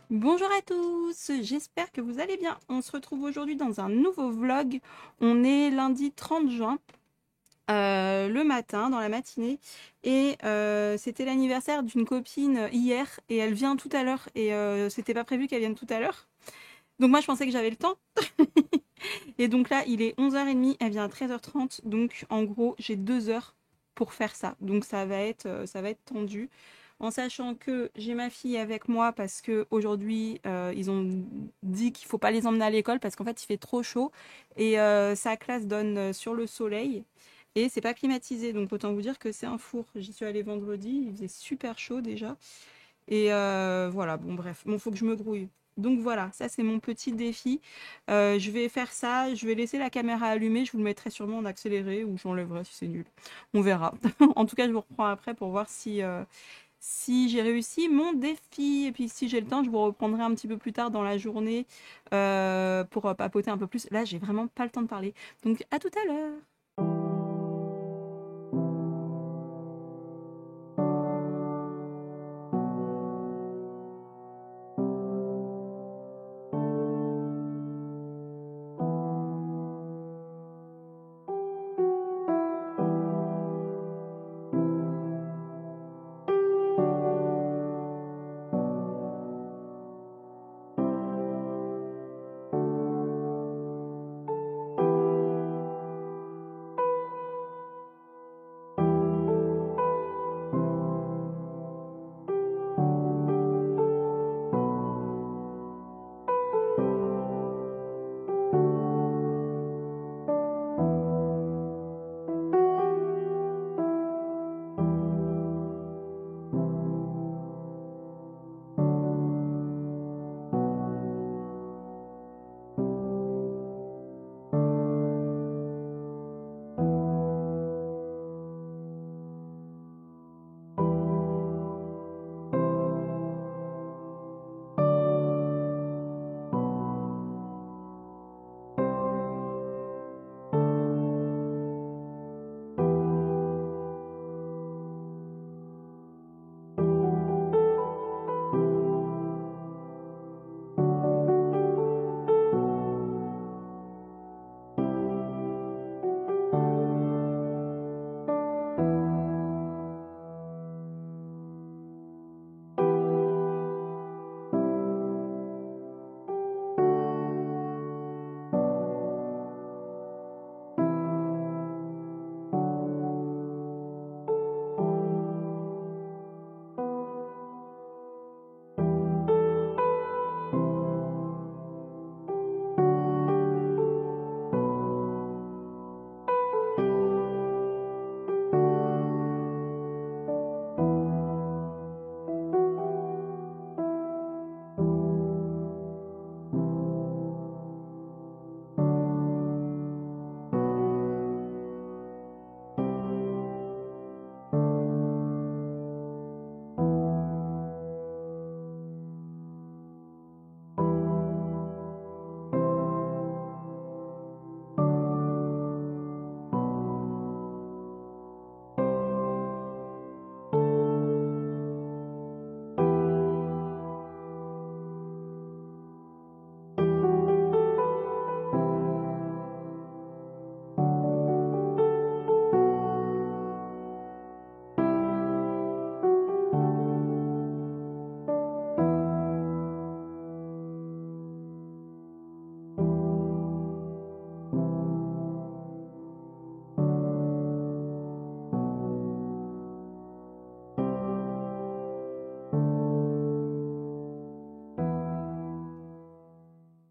Bonjour à tous, j'espère que vous allez bien. On se retrouve aujourd'hui dans un nouveau vlog. On est lundi 30 juin, le matin, dans la matinée. Et c'était l'anniversaire d'une copine hier et elle vient tout à l'heure. Et c'était pas prévu qu'elle vienne tout à l'heure. Donc moi je pensais que j'avais le temps. Et donc là il est 11h30, elle vient à 13h30. Donc en gros j'ai 2 heures pour faire ça. Donc ça va être tendu. En sachant que j'ai ma fille avec moi parce que aujourd'hui ils ont dit qu'il faut pas les emmener à l'école parce qu'en fait il fait trop chaud et sa classe donne sur le soleil et c'est pas climatisé, donc autant vous dire que c'est un four. J'y suis allée vendredi, il faisait super chaud déjà et voilà, bon bref, bon faut que je me grouille. Donc voilà, ça c'est mon petit défi. Je vais faire ça, je vais laisser la caméra allumée, je vous le mettrai sûrement en accéléré ou j'enlèverai si c'est nul. On verra. En tout cas, je vous reprends après pour voir si j'ai réussi mon défi. Et puis si j'ai le temps, je vous reprendrai un petit peu plus tard dans la journée pour papoter un peu plus. Là, j'ai vraiment pas le temps de parler. Donc à tout à l'heure.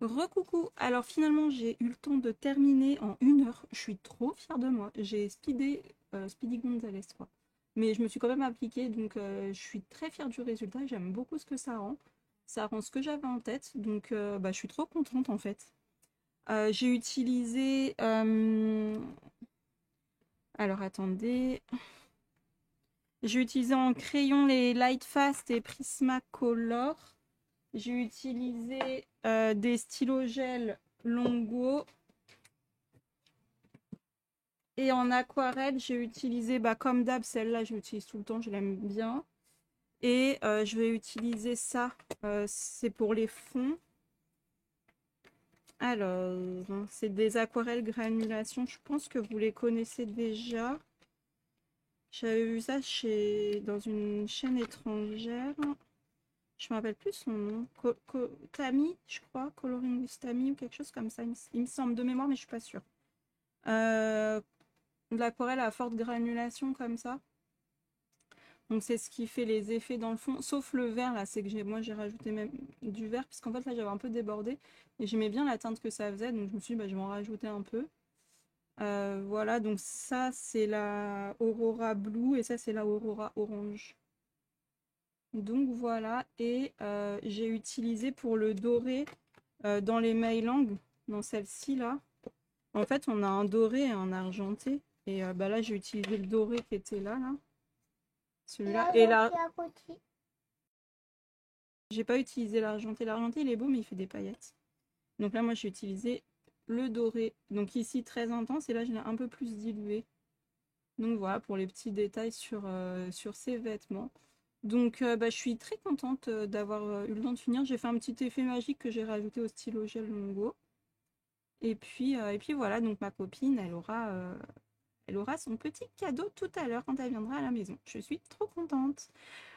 Recoucou, alors finalement j'ai eu le temps de terminer en 1 heure, je suis trop fière de moi, j'ai Speedy Gonzalez quoi. Mais je me suis quand même appliquée, donc je suis très fière du résultat, j'aime beaucoup ce que ça rend ce que j'avais en tête, donc bah, je suis trop contente en fait. J'ai utilisé, alors attendez, j'ai utilisé en crayon les Lightfast et Prismacolor. J'ai utilisé des stylos gel Longo. Et en aquarelle, j'ai utilisé, bah, comme d'hab, celle-là, je l'utilise tout le temps, je l'aime bien. Et je vais utiliser ça, c'est pour les fonds. Alors, c'est des aquarelles granulation, je pense que vous les connaissez déjà. J'avais vu ça dans une chaîne étrangère. Je me rappelle plus son nom. Tami, je crois. Coloring with Tami ou quelque chose comme ça. Il me semble de mémoire, mais je suis pas sûre. De l'aquarelle à forte granulation comme ça. Donc c'est ce qui fait les effets dans le fond. Sauf le vert là, c'est que moi j'ai rajouté même du vert. Puisqu'en fait là j'avais un peu débordé. Et j'aimais bien la teinte que ça faisait. Donc je me suis dit bah, je vais en rajouter un peu. Voilà, donc ça c'est la Aurora Blue et ça c'est la Aurora Orange. Donc voilà, et j'ai utilisé pour le doré dans les Mailang, dans celle-ci là. En fait, on a un doré et un argenté. Et bah là, j'ai utilisé le doré qui était là. Celui-là. Et là, j'ai pas utilisé l'argenté. L'argenté, il est beau, mais il fait des paillettes. Donc là, moi, j'ai utilisé le doré. Donc ici, très intense. Et là, je l'ai un peu plus dilué. Donc voilà, pour les petits détails sur ces vêtements. Donc bah, je suis très contente d'avoir eu le temps de finir. J'ai fait un petit effet magique que j'ai rajouté au stylo gel Longo. Et puis voilà, donc ma copine, elle aura son petit cadeau tout à l'heure quand elle viendra à la maison. Je suis trop contente.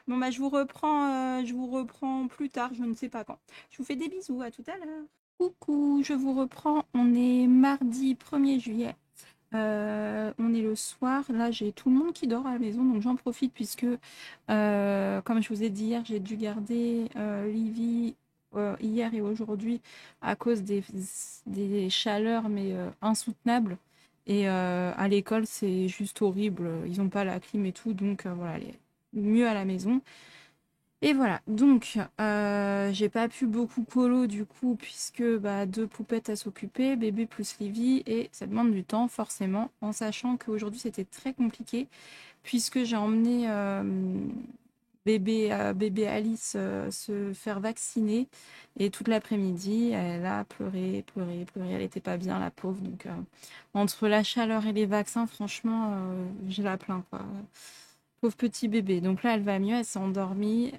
Bon bah je vous reprends plus tard, je ne sais pas quand. Je vous fais des bisous, à tout à l'heure. Coucou, je vous reprends. On est mardi 1er juillet. On est le soir, là j'ai tout le monde qui dort à la maison, donc j'en profite puisque, comme je vous ai dit hier, j'ai dû garder Livy hier et aujourd'hui à cause des chaleurs mais insoutenables. Et à l'école c'est juste horrible, ils n'ont pas la clim et tout, donc voilà, elle est mieux à la maison. Et voilà, donc j'ai pas pu beaucoup colo du coup, puisque bah, deux poupettes à s'occuper, bébé plus Livy, et ça demande du temps forcément, en sachant qu'aujourd'hui c'était très compliqué, puisque j'ai emmené bébé Alice se faire vacciner, et toute l'après-midi elle a pleuré, pleuré, pleuré, elle était pas bien la pauvre, donc entre la chaleur et les vaccins, franchement, je la plains quoi. Pauvre petit bébé. Donc là, elle va mieux, elle s'est endormie.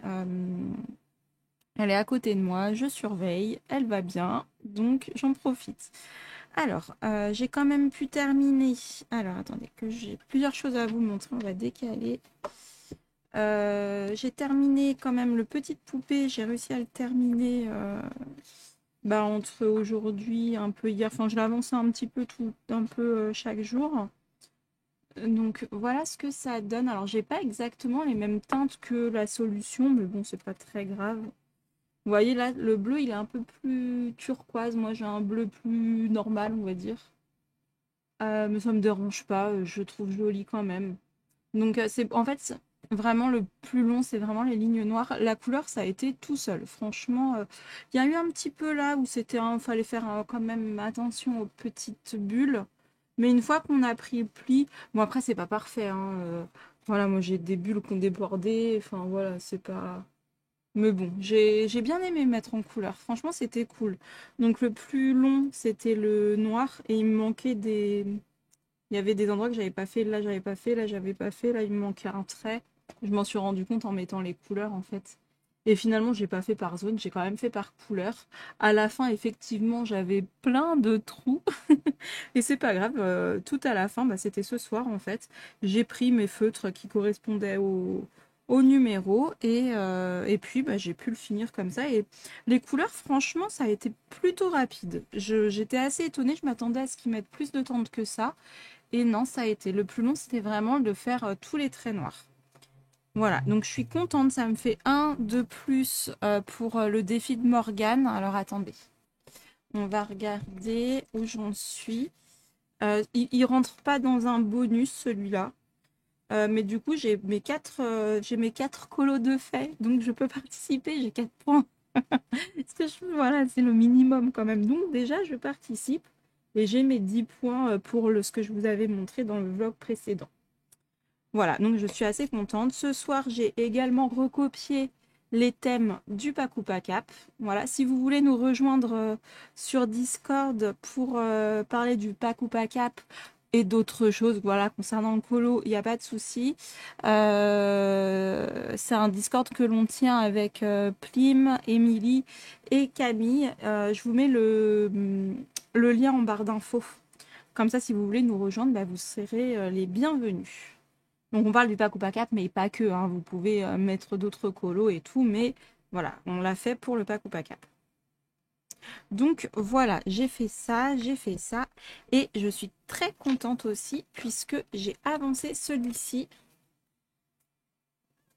Elle est à côté de moi, je surveille, elle va bien, donc j'en profite. Alors, j'ai quand même pu terminer. Alors, attendez, que j'ai plusieurs choses à vous montrer, on va décaler. J'ai terminé quand même le petite poupée, j'ai réussi à le terminer bah, entre aujourd'hui, un peu hier, enfin je l'ai avancé un petit peu un peu chaque jour. Donc voilà ce que ça donne. Alors j'ai pas exactement les mêmes teintes que la solution, mais bon c'est pas très grave. Vous voyez là, le bleu il est un peu plus turquoise. Moi j'ai un bleu plus normal on va dire. Mais ça me dérange pas, je trouve joli quand même. Donc c'est en fait vraiment le plus long, c'est vraiment les lignes noires. La couleur ça a été tout seul. Franchement, il y a eu un petit peu là où fallait faire quand même attention aux petites bulles. Mais une fois qu'on a pris le pli, bon après c'est pas parfait, hein, voilà, moi j'ai des bulles qui ont débordé, enfin voilà, c'est pas. Mais bon, j'ai bien aimé mettre en couleur. Franchement, c'était cool. Donc le plus long, c'était le noir et il me manquait des. Il y avait des endroits que j'avais pas fait, là j'avais pas fait, là j'avais pas fait, là il me manquait un trait. Je m'en suis rendu compte en mettant les couleurs en fait. Et finalement, j'ai pas fait par zone, j'ai quand même fait par couleur. À la fin, effectivement, j'avais plein de trous. Et c'est pas grave, tout à la fin, bah, c'était ce soir en fait. J'ai pris mes feutres qui correspondaient au numéro et puis bah, j'ai pu le finir comme ça. Et les couleurs, franchement, ça a été plutôt rapide. J'étais assez étonnée, je m'attendais à ce qu'ils mettent plus de temps que ça. Et non, ça a été. Le plus long, c'était vraiment de faire tous les traits noirs. Voilà, donc je suis contente, ça me fait un de plus pour le défi de Morgane. Alors attendez, on va regarder où j'en suis. Il rentre pas dans un bonus celui-là. Mais du coup, j'ai mes quatre colos de fait, donc je peux participer, j'ai 4 points. Voilà, c'est le minimum quand même. Donc déjà, je participe et j'ai mes 10 points pour ce que je vous avais montré dans le vlog précédent. Voilà, donc je suis assez contente. Ce soir, j'ai également recopié les thèmes du Pakupa Cap. Voilà, si vous voulez nous rejoindre sur Discord pour parler du Pakupa Cap, et d'autres choses. Voilà, concernant le colo, il n'y a pas de souci. C'est un Discord que l'on tient avec Plim, Émilie et Camille. Je vous mets le lien en barre d'infos. Comme ça, si vous voulez nous rejoindre, bah, vous serez les bienvenus. Donc on parle du pack ou pack app, mais pas que, hein. Vous pouvez mettre d'autres colos et tout, mais voilà, on l'a fait pour le pack ou pack app. Donc voilà, j'ai fait ça, et je suis très contente aussi puisque j'ai avancé celui-ci.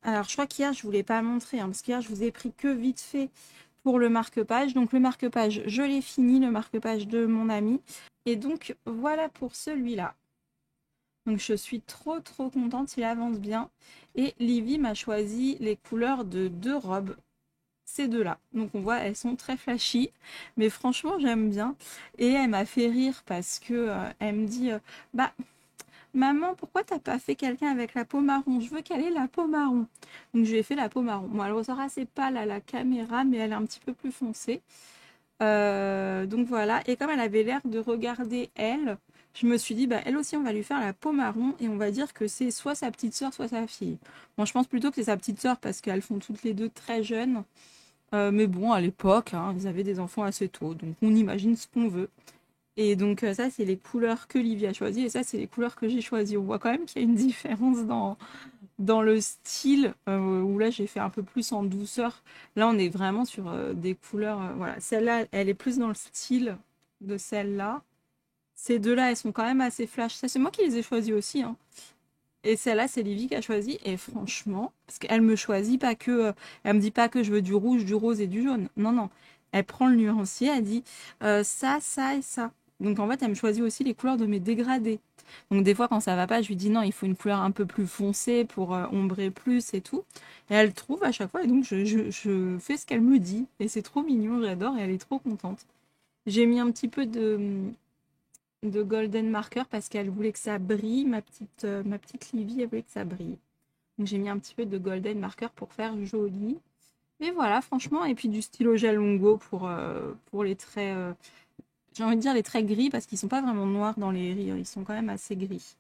Alors je crois qu'hier je ne vous l'ai pas montré, hein, parce qu'hier je vous ai pris que vite fait pour le marque-page. Donc le marque-page, je l'ai fini, le marque-page de mon ami. Et donc voilà pour celui-là. Donc je suis trop contente, il avance bien. Et Livy m'a choisi les couleurs de 2 robes. Ces deux-là. Donc on voit, elles sont très flashy, mais franchement j'aime bien. Et elle m'a fait rire parce que elle me dit bah maman, pourquoi t'as pas fait quelqu'un avec la peau marron? Je veux qu'elle ait la peau marron. Donc je lui ai fait la peau marron. Bon, elle ressort assez pâle à la caméra, mais elle est un petit peu plus foncée. Donc voilà. Et comme elle avait l'air de regarder elle, je me suis dit bah elle aussi on va lui faire la peau marron et on va dire que c'est soit sa petite sœur, soit sa fille. Bon, je pense plutôt que c'est sa petite sœur parce qu'elles font toutes les deux très jeunes. Mais bon, à l'époque, hein, ils avaient des enfants assez tôt, donc on imagine ce qu'on veut. Et donc ça, c'est les couleurs que Livy a choisies, et ça, c'est les couleurs que j'ai choisies. On voit quand même qu'il y a une différence dans le style, où là, j'ai fait un peu plus en douceur. Là, on est vraiment sur des couleurs... voilà, celle-là, elle est plus dans le style de celle-là. Ces deux-là, elles sont quand même assez flash. Ça, c'est moi qui les ai choisies aussi, hein. Et celle-là, c'est Livy qui a choisi. Et franchement, parce qu'elle me choisit pas que. Elle me dit pas que je veux du rouge, du rose et du jaune. Non, non. Elle prend le nuancier, elle dit ça, ça et ça. Donc en fait, elle me choisit aussi les couleurs de mes dégradés. Donc des fois, quand ça va pas, je lui dis non, il faut une couleur un peu plus foncée pour ombrer plus et tout. Et elle trouve à chaque fois. Et donc je fais ce qu'elle me dit. Et c'est trop mignon, j'adore. Et elle est trop contente. J'ai mis un petit peu de golden marker parce qu'elle voulait que ça brille. Ma petite Livy, elle voulait que ça brille. Donc j'ai mis un petit peu de golden marker pour faire joli. Et voilà, franchement, et puis du stylo gel longo pour les traits, j'ai envie de dire les traits gris parce qu'ils sont pas vraiment noirs dans les rires, ils sont quand même assez gris.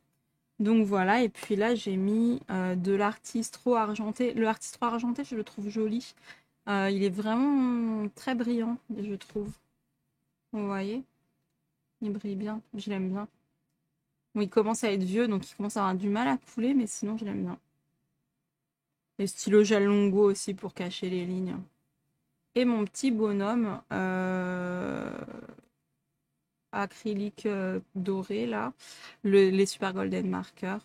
Donc voilà, et puis là j'ai mis de l'artistro argenté. Le artistro argenté, je le trouve joli. Il est vraiment très brillant, je trouve. Vous voyez? Il brille bien, je l'aime bien. Bon, il commence à être vieux, donc il commence à avoir du mal à couler, mais sinon je l'aime bien. Les stylos gel longo aussi pour cacher les lignes. Et mon petit bonhomme acrylique doré, là. Les Super Golden Marker.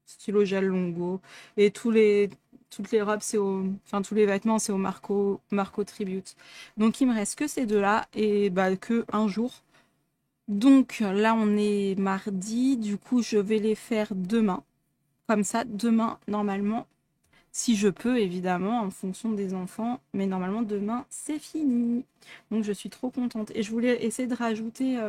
Stylo gel longo. Et toutes les robes, enfin tous les vêtements, c'est au Marco Tribute. Donc il me reste que ces deux-là et bah que un jour. Donc là on est mardi, du coup je vais les faire demain. Comme ça, demain, normalement, si je peux, évidemment, en fonction des enfants. Mais normalement, demain, c'est fini. Donc, je suis trop contente. Et je voulais essayer de rajouter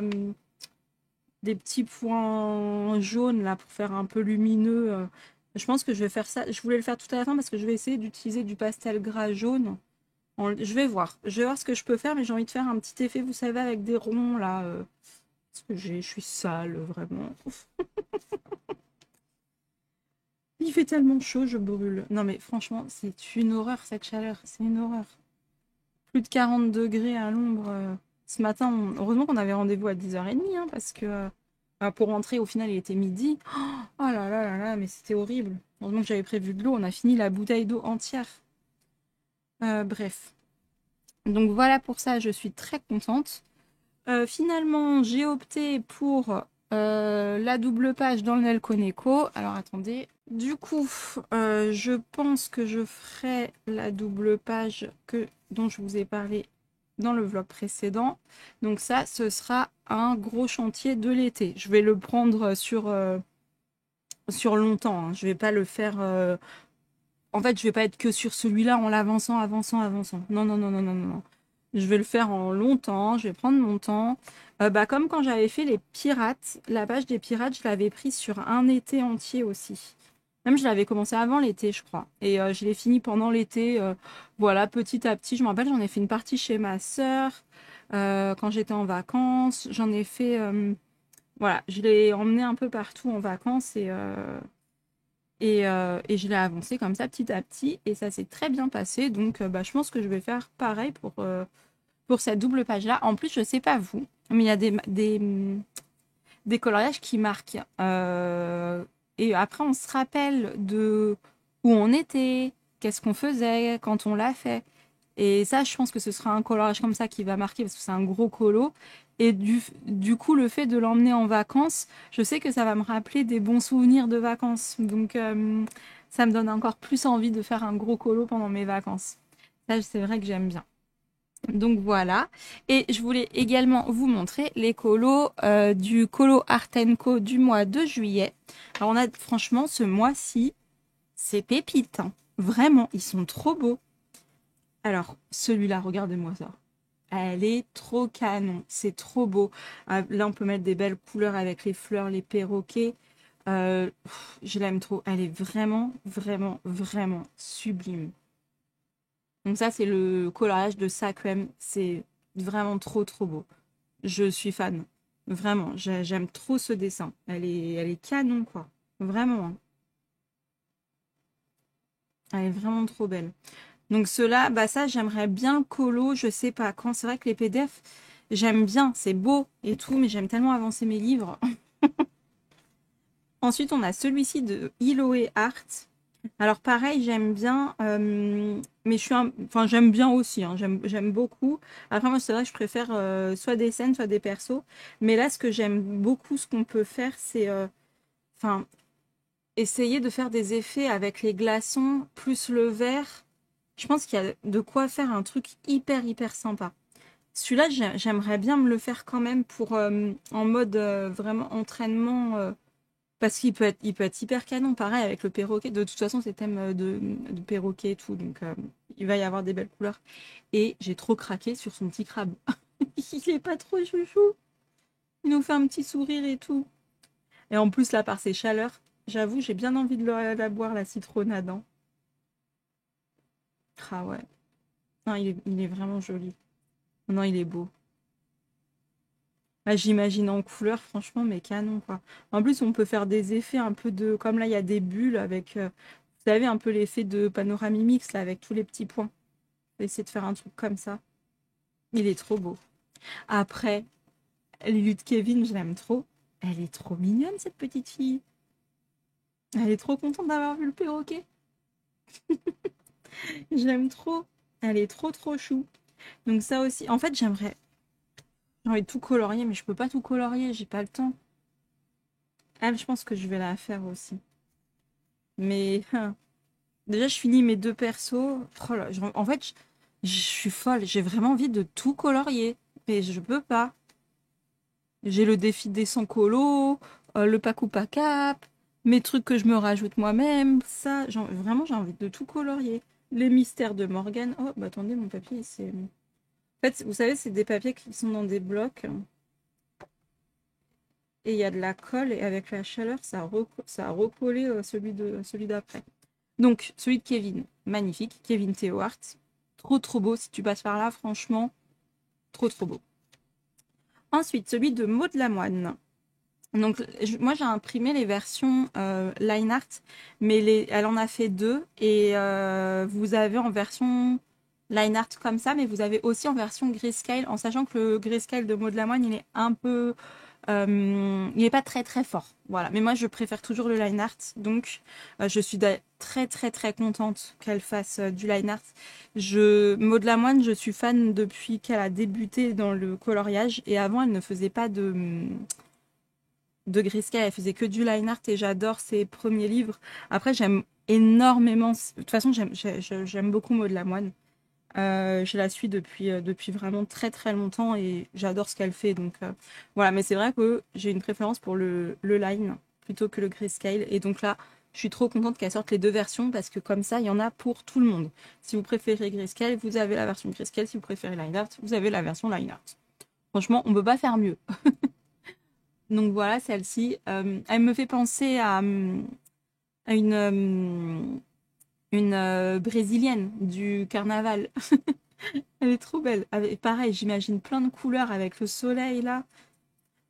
des petits points jaunes, là, pour faire un peu lumineux. Je pense que je vais faire ça. Je voulais le faire tout à la fin parce que je vais essayer d'utiliser du pastel gras jaune. Je vais voir. Je vais voir ce que je peux faire, mais j'ai envie de faire un petit effet, vous savez, avec des ronds, là. Parce que je suis sale, vraiment. Il fait tellement chaud, je brûle. Non mais franchement, c'est une horreur cette chaleur, c'est une horreur. Plus de 40 degrés à l'ombre. Ce matin, heureusement qu'on avait rendez-vous à 10h30, hein, parce que pour rentrer, au final, il était midi. Oh là là là là, mais c'était horrible. Heureusement que j'avais prévu de l'eau, on a fini la bouteille d'eau entière. Bref. Donc voilà pour ça, je suis très contente. Finalement, j'ai opté pour la double page dans le Nelconeco. Alors attendez. Du coup, je pense que je ferai la double page dont je vous ai parlé dans le vlog précédent. Donc ça, ce sera un gros chantier de l'été. Je vais le prendre sur longtemps, hein. Je vais pas le faire... En fait, je vais pas être que sur celui-là en l'avançant, avançant. Non, non, non, non, non, non. Je vais le faire en longtemps, je vais prendre mon temps. Bah, comme quand j'avais fait les pirates, la page des pirates, je l'avais prise sur un été entier aussi. Même je l'avais commencé avant l'été, je crois. Et je l'ai fini pendant l'été. Voilà, petit à petit. Je me rappelle, j'en ai fait une partie chez ma sœur quand j'étais en vacances. J'en ai fait Voilà, je l'ai emmené un peu partout en vacances et je l'ai avancé comme ça petit à petit et ça s'est très bien passé. Donc, bah, je pense que je vais faire pareil pour cette double page-là. En plus, je sais pas vous, mais il y a des coloriages qui marquent. Et après, on se rappelle de où on était, qu'est-ce qu'on faisait quand on l'a fait. Et ça, je pense que ce sera un coloriage comme ça qui va marquer parce que c'est un gros colo. Et du coup, le fait de l'emmener en vacances, je sais que ça va me rappeler des bons souvenirs de vacances. Donc, ça me donne encore plus envie de faire un gros colo pendant mes vacances. Ça, c'est vrai que j'aime bien. Donc voilà. Et je voulais également vous montrer les colos du colo Art Co du mois de juillet. Alors on a franchement ce mois-ci, c'est pépite, hein. Vraiment, ils sont trop beaux. Alors celui-là, regardez-moi ça. Elle est trop canon, c'est trop beau. Là, on peut mettre des belles couleurs avec les fleurs, les perroquets. Je l'aime trop. Elle est vraiment, vraiment, vraiment sublime. Donc ça, c'est le coloriage de Sacrem. C'est vraiment trop, trop beau. Je suis fan. Vraiment, j'aime trop ce dessin. Elle est canon, quoi. Vraiment, hein. Elle est vraiment trop belle. Donc cela, bah ça, j'aimerais bien colo, je sais pas quand. C'est vrai que les PDF, j'aime bien, c'est beau et tout, mais j'aime tellement avancer mes livres. Ensuite, on a celui-ci de Hiloe Art. Alors pareil, j'aime bien, mais enfin j'aime bien aussi, hein, j'aime beaucoup. Après moi c'est vrai que je préfère soit des scènes, soit des persos. Mais là ce que j'aime beaucoup, ce qu'on peut faire, c'est enfin essayer de faire des effets avec les glaçons plus le verre. Je pense qu'il y a de quoi faire un truc hyper hyper sympa. Celui-là j'aimerais bien me le faire quand même pour en mode vraiment entraînement. Parce qu'il peut être hyper canon, pareil avec le perroquet. De toute façon, c'est thème de perroquet et tout, donc il va y avoir des belles couleurs. Et j'ai trop craqué sur son petit crabe. Il est pas trop chouchou. Il nous fait un petit sourire et tout. Et en plus, là, par ses chaleurs, j'avoue, j'ai bien envie de la boire, la citronnade, hein. Ah ouais. Non, il est vraiment joli. Non, il est beau. Ah, j'imagine en couleur, franchement, mais canon, quoi. En plus, on peut faire des effets un peu de... Comme là, il y a des bulles avec... vous savez, un peu l'effet de panoramimix, là, avec tous les petits points. Je vais essayer de faire un truc comme ça. Il est trop beau. Après, Lulu de Kevin, je l'aime trop. Elle est trop mignonne, cette petite fille. Elle est trop contente d'avoir vu le perroquet. Je l'aime trop. Elle est trop, trop chou. Donc ça aussi... En fait, j'ai envie de tout colorier, mais je peux pas tout colorier, j'ai pas le temps. Elle, je pense que je vais la faire aussi. Mais... Déjà, je finis mes deux persos. Oh là, en fait, je suis folle. J'ai vraiment envie de tout colorier. Mais je peux pas. J'ai le défi des 100 colos, le pack ou pas cap, mes trucs que je me rajoute moi-même. Ça, vraiment, j'ai envie de tout colorier. Les mystères de Morgane. Oh, bah attendez, mon papier, c'est... En fait, vous savez, c'est des papiers qui sont dans des blocs. Et il y a de la colle. Et avec la chaleur, ça a recollé celui d'après. Donc, celui de Kevin, magnifique. Kevin Theo Hart. Trop, trop beau. Si tu passes par là, franchement, trop, trop beau. Ensuite, celui de Maud Lamoine. Donc, moi, j'ai imprimé les versions line art, mais elle en a fait deux. Et vous avez en version line art comme ça, mais vous avez aussi en version grayscale, en sachant que le grayscale de Maud Lamoine, il est un peu il n'est pas très très fort. Voilà. Mais moi, je préfère toujours le line art. Donc, je suis très très très contente qu'elle fasse du line art. Maud Lamoine, je suis fan depuis qu'elle a débuté dans le coloriage. Et avant, elle ne faisait pas de grayscale. Elle faisait que du line art et j'adore ses premiers livres. Après, j'aime énormément. De toute façon, j'aime beaucoup Maud Lamoine. Je la suis depuis vraiment très très longtemps et j'adore ce qu'elle fait. Donc voilà, mais c'est vrai que j'ai une préférence pour le line plutôt que le grayscale. Et donc là, je suis trop contente qu'elle sorte les deux versions parce que comme ça, il y en a pour tout le monde. Si vous préférez grayscale, vous avez la version grayscale. Si vous préférez line art, vous avez la version line art. Franchement, on peut pas faire mieux. Donc voilà, celle-ci, elle me fait penser à une brésilienne du carnaval. Elle est trop belle. Pareil, j'imagine plein de couleurs avec le soleil là.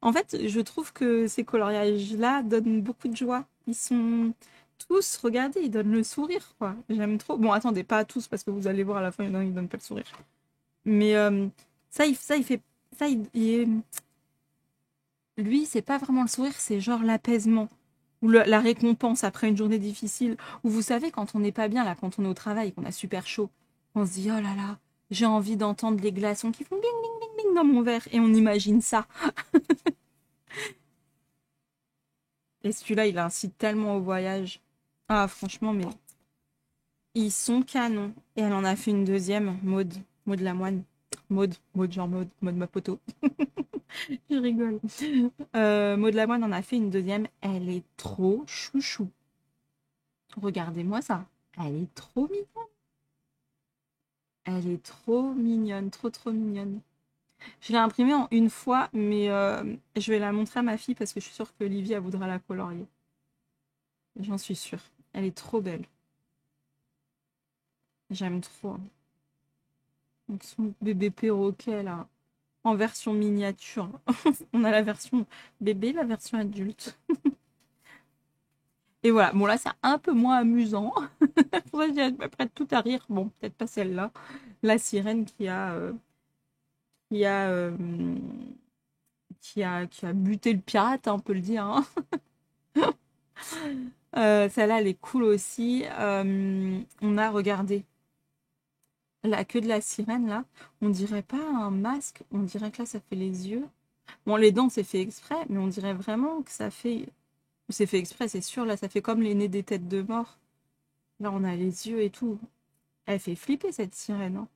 En fait, je trouve que ces coloriages-là donnent beaucoup de joie. Ils sont tous, regardez, ils donnent le sourire, quoi. J'aime trop. Bon, attendez, pas tous, parce que vous allez voir à la fin, il y en a qui donnent pas le sourire. Mais ça, il fait. Ça, lui, c'est pas vraiment le sourire, c'est genre l'apaisement. Ou la récompense après une journée difficile. Ou vous savez, quand on n'est pas bien, là, quand on est au travail, qu'on a super chaud, on se dit, oh là là, j'ai envie d'entendre les glaçons qui font bing, bing, bing, bing dans mon verre. Et on imagine ça. Et celui-là, il incite tellement au voyage. Ah, franchement, mais ils sont canons. Et elle en a fait une deuxième, Maud. Maud Lamoine. Maud, genre Maud ma poteau. Je rigole. Maud Lamoine en a fait une deuxième. Elle est trop chouchou. Regardez-moi ça. Elle est trop mignonne. Elle est trop mignonne. Trop, trop mignonne. Je l'ai imprimée en une fois, mais je vais la montrer à ma fille parce que je suis sûre que Olivia voudra la colorier. J'en suis sûre. Elle est trop belle. J'aime trop. Donc son bébé perroquet là, en version miniature. On a la version bébé, la version adulte. Et voilà, bon là c'est un peu moins amusant. Faudrait que je prête tout à rire. Bon, peut-être pas celle-là. La sirène qui a, euh, qui a buté le pirate, hein, on peut le dire, hein. Celle-là, elle est cool aussi. On a regardé la queue de la sirène là. On dirait pas un masque, on dirait que là ça fait les yeux. Bon, les dents, c'est fait exprès, mais on dirait vraiment que ça fait. C'est fait exprès, c'est sûr. Là, ça fait comme les nez des têtes de mort. Là, on a les yeux et tout. Elle fait flipper, cette sirène, hein.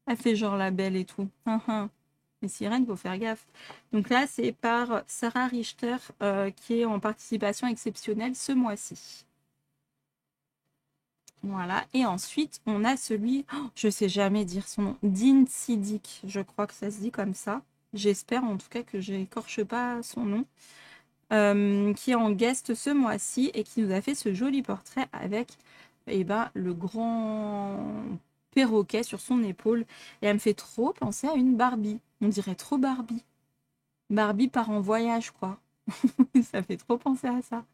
Elle fait genre la belle et tout. Les sirènes, faut faire gaffe. Donc là, c'est par Sarah Richter, qui est en participation exceptionnelle ce mois-ci. Voilà. Et ensuite, on a celui, oh, je sais jamais dire son nom, Dean Sidic. Je crois que ça se dit comme ça. J'espère en tout cas que j'écorche pas son nom. Qui est en guest ce mois-ci et qui nous a fait ce joli portrait avec le grand perroquet sur son épaule. Et elle me fait trop penser à une Barbie. On dirait trop Barbie. Barbie part en voyage, quoi. Ça fait trop penser à ça.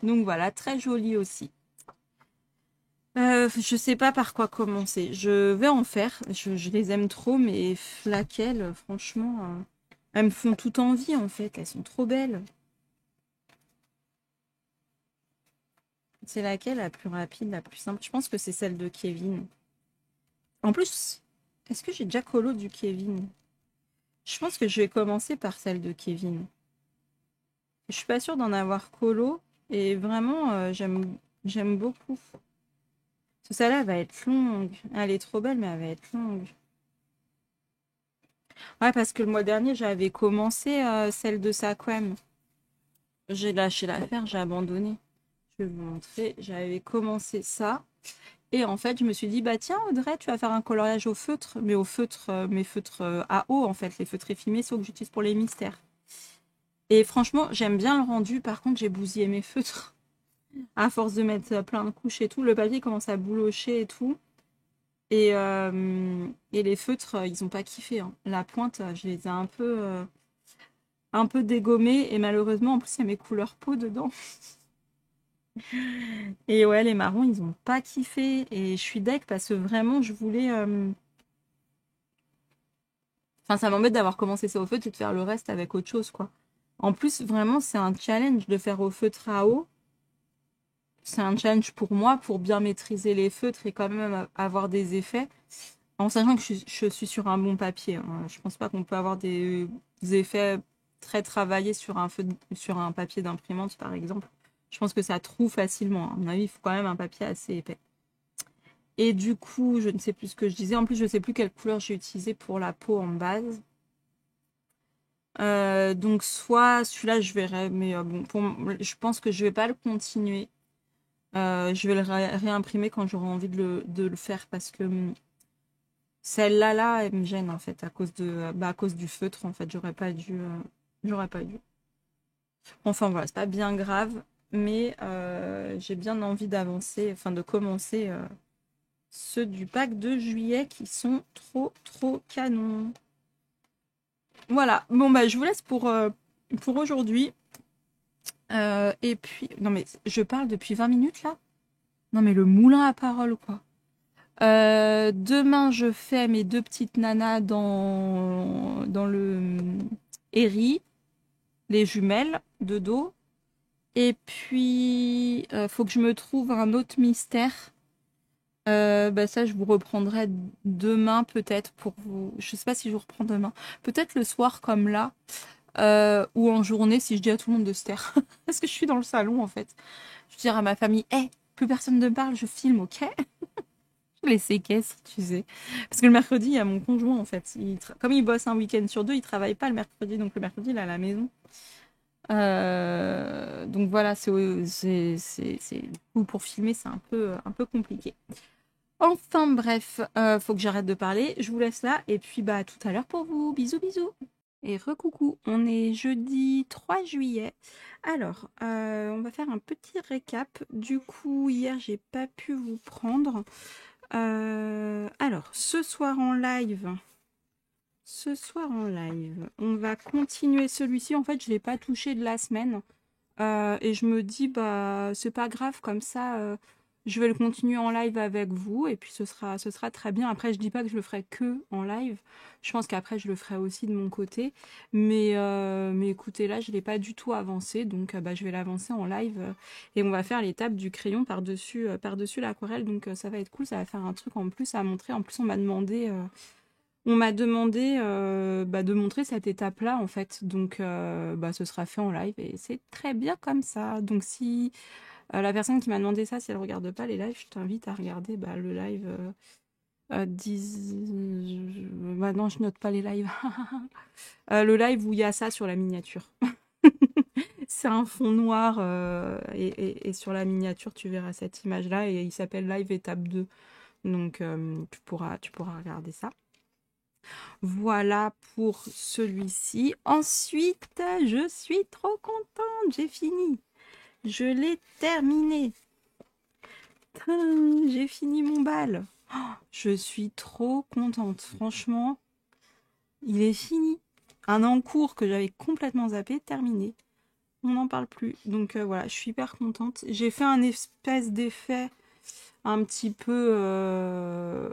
Donc voilà, très joli aussi. Je sais pas par quoi commencer. Je vais en faire. Je les aime trop, mais laquelle, franchement, elles me font tout envie en fait. Elles sont trop belles. C'est laquelle la plus rapide, la plus simple? Je pense que c'est celle de Kevin. En plus, est-ce que j'ai déjà colo du Kevin? Je pense que je vais commencer par celle de Kevin. Je suis pas sûre d'en avoir colo. Et vraiment, j'aime beaucoup. Celle-là, elle va être longue. Elle est trop belle, mais elle va être longue. Ouais, parce que le mois dernier, j'avais commencé celle de Saquem. J'ai lâché l'affaire, j'ai abandonné. Je vais vous montrer. J'avais commencé ça. Et en fait, je me suis dit, bah tiens, Audrey, tu vas faire un coloriage au feutre, mais au feutre, mes feutres à eau, en fait, les feutres effilés, ceux que j'utilise pour les mystères. Et franchement, j'aime bien le rendu. Par contre, j'ai bousillé mes feutres. À force de mettre plein de couches et tout, le papier commence à boulocher et tout. Et les feutres, ils ont pas kiffé, hein. La pointe, je les ai un peu dégommés. Et malheureusement, en plus, il y a mes couleurs peau dedans. Et ouais, les marrons, ils ont pas kiffé. Et je suis deg parce que vraiment, je voulais. Enfin, ça m'embête d'avoir commencé ça au feutre et de faire le reste avec autre chose, quoi. En plus, vraiment, c'est un challenge de faire au feutre à eau. C'est un challenge pour moi, pour bien maîtriser les feutres et quand même avoir des effets. En sachant que je suis sur un bon papier, hein. Je pense pas qu'on peut avoir des effets très travaillés sur sur un papier d'imprimante, par exemple. Je pense que ça troue facilement. À mon avis, il faut quand même un papier assez épais. Et du coup, je ne sais plus ce que je disais. En plus, je ne sais plus quelle couleur j'ai utilisée pour la peau en base. Donc soit celui-là, je verrai, mais bon, je pense que je vais pas le continuer. Je vais le réimprimer quand j'aurai envie de le faire parce que celle-là, là, elle me gêne en fait à cause du feutre. En fait, j'aurais pas dû. Enfin voilà, c'est pas bien grave, mais j'ai bien envie d'avancer, enfin de commencer ceux du pack de juillet qui sont trop trop canons. Voilà, bon bah je vous laisse pour aujourd'hui. Et puis, non mais je parle depuis 20 minutes là? Non mais le moulin à parole quoi. Demain je fais mes deux petites nanas dans le Eri, les jumelles de dos. Et puis, faut que je me trouve un autre mystère. Bah ça, je vous reprendrai demain peut-être pour vous. Je sais pas si je vous reprends demain. Peut-être le soir comme là, ou en journée si je dis à tout le monde de se taire. Parce que je suis dans le salon en fait. Je dis à ma famille, hé, plus personne ne parle, je filme, ok? Je les séquestre, tu sais. Parce que le mercredi, il y a mon conjoint en fait. Comme il bosse un week-end sur deux, il travaille pas le mercredi. Donc le mercredi, il est à la maison. Donc voilà, du coup, pour filmer, c'est un peu compliqué. Enfin bref, faut que j'arrête de parler. Je vous laisse là et puis bah à tout à l'heure pour vous. Bisous bisous. Et recoucou, on est jeudi 3 juillet. Alors, on va faire un petit récap. Du coup, hier, j'ai pas pu vous prendre. Alors, ce soir en live, on va continuer celui-ci. En fait, je l'ai pas touché de la semaine. Et je me dis, bah, c'est pas grave, comme ça, je vais le continuer en live avec vous, et puis ce sera très bien. Après, je dis pas que je le ferai que en live. Je pense qu'après, je le ferai aussi de mon côté. Mais écoutez, là, je l'ai pas du tout avancé, donc bah, je vais l'avancer en live. Et on va faire l'étape du crayon par-dessus l'aquarelle. Donc ça va être cool, ça va faire un truc en plus à montrer. En plus, on m'a demandé bah, de montrer cette étape-là, en fait. Donc, bah, ce sera fait en live et c'est très bien comme ça. Donc, si la personne qui m'a demandé ça, si elle regarde pas les lives, je t'invite à regarder bah, le live. Bah, non, je note pas les lives. Le live où il y a ça sur la miniature. C'est un fond noir et sur la miniature, tu verras cette image-là et il s'appelle Live étape 2. Donc, tu pourras regarder ça. Voilà pour celui-ci. Ensuite, je suis trop contente, j'ai fini. Je l'ai terminé. Tadam, j'ai fini mon bal. Oh, je suis trop contente. Franchement, il est fini. Un encours que j'avais complètement zappé, terminé. On n'en parle plus. Donc voilà, je suis hyper contente. J'ai fait un espèce d'effet un petit peu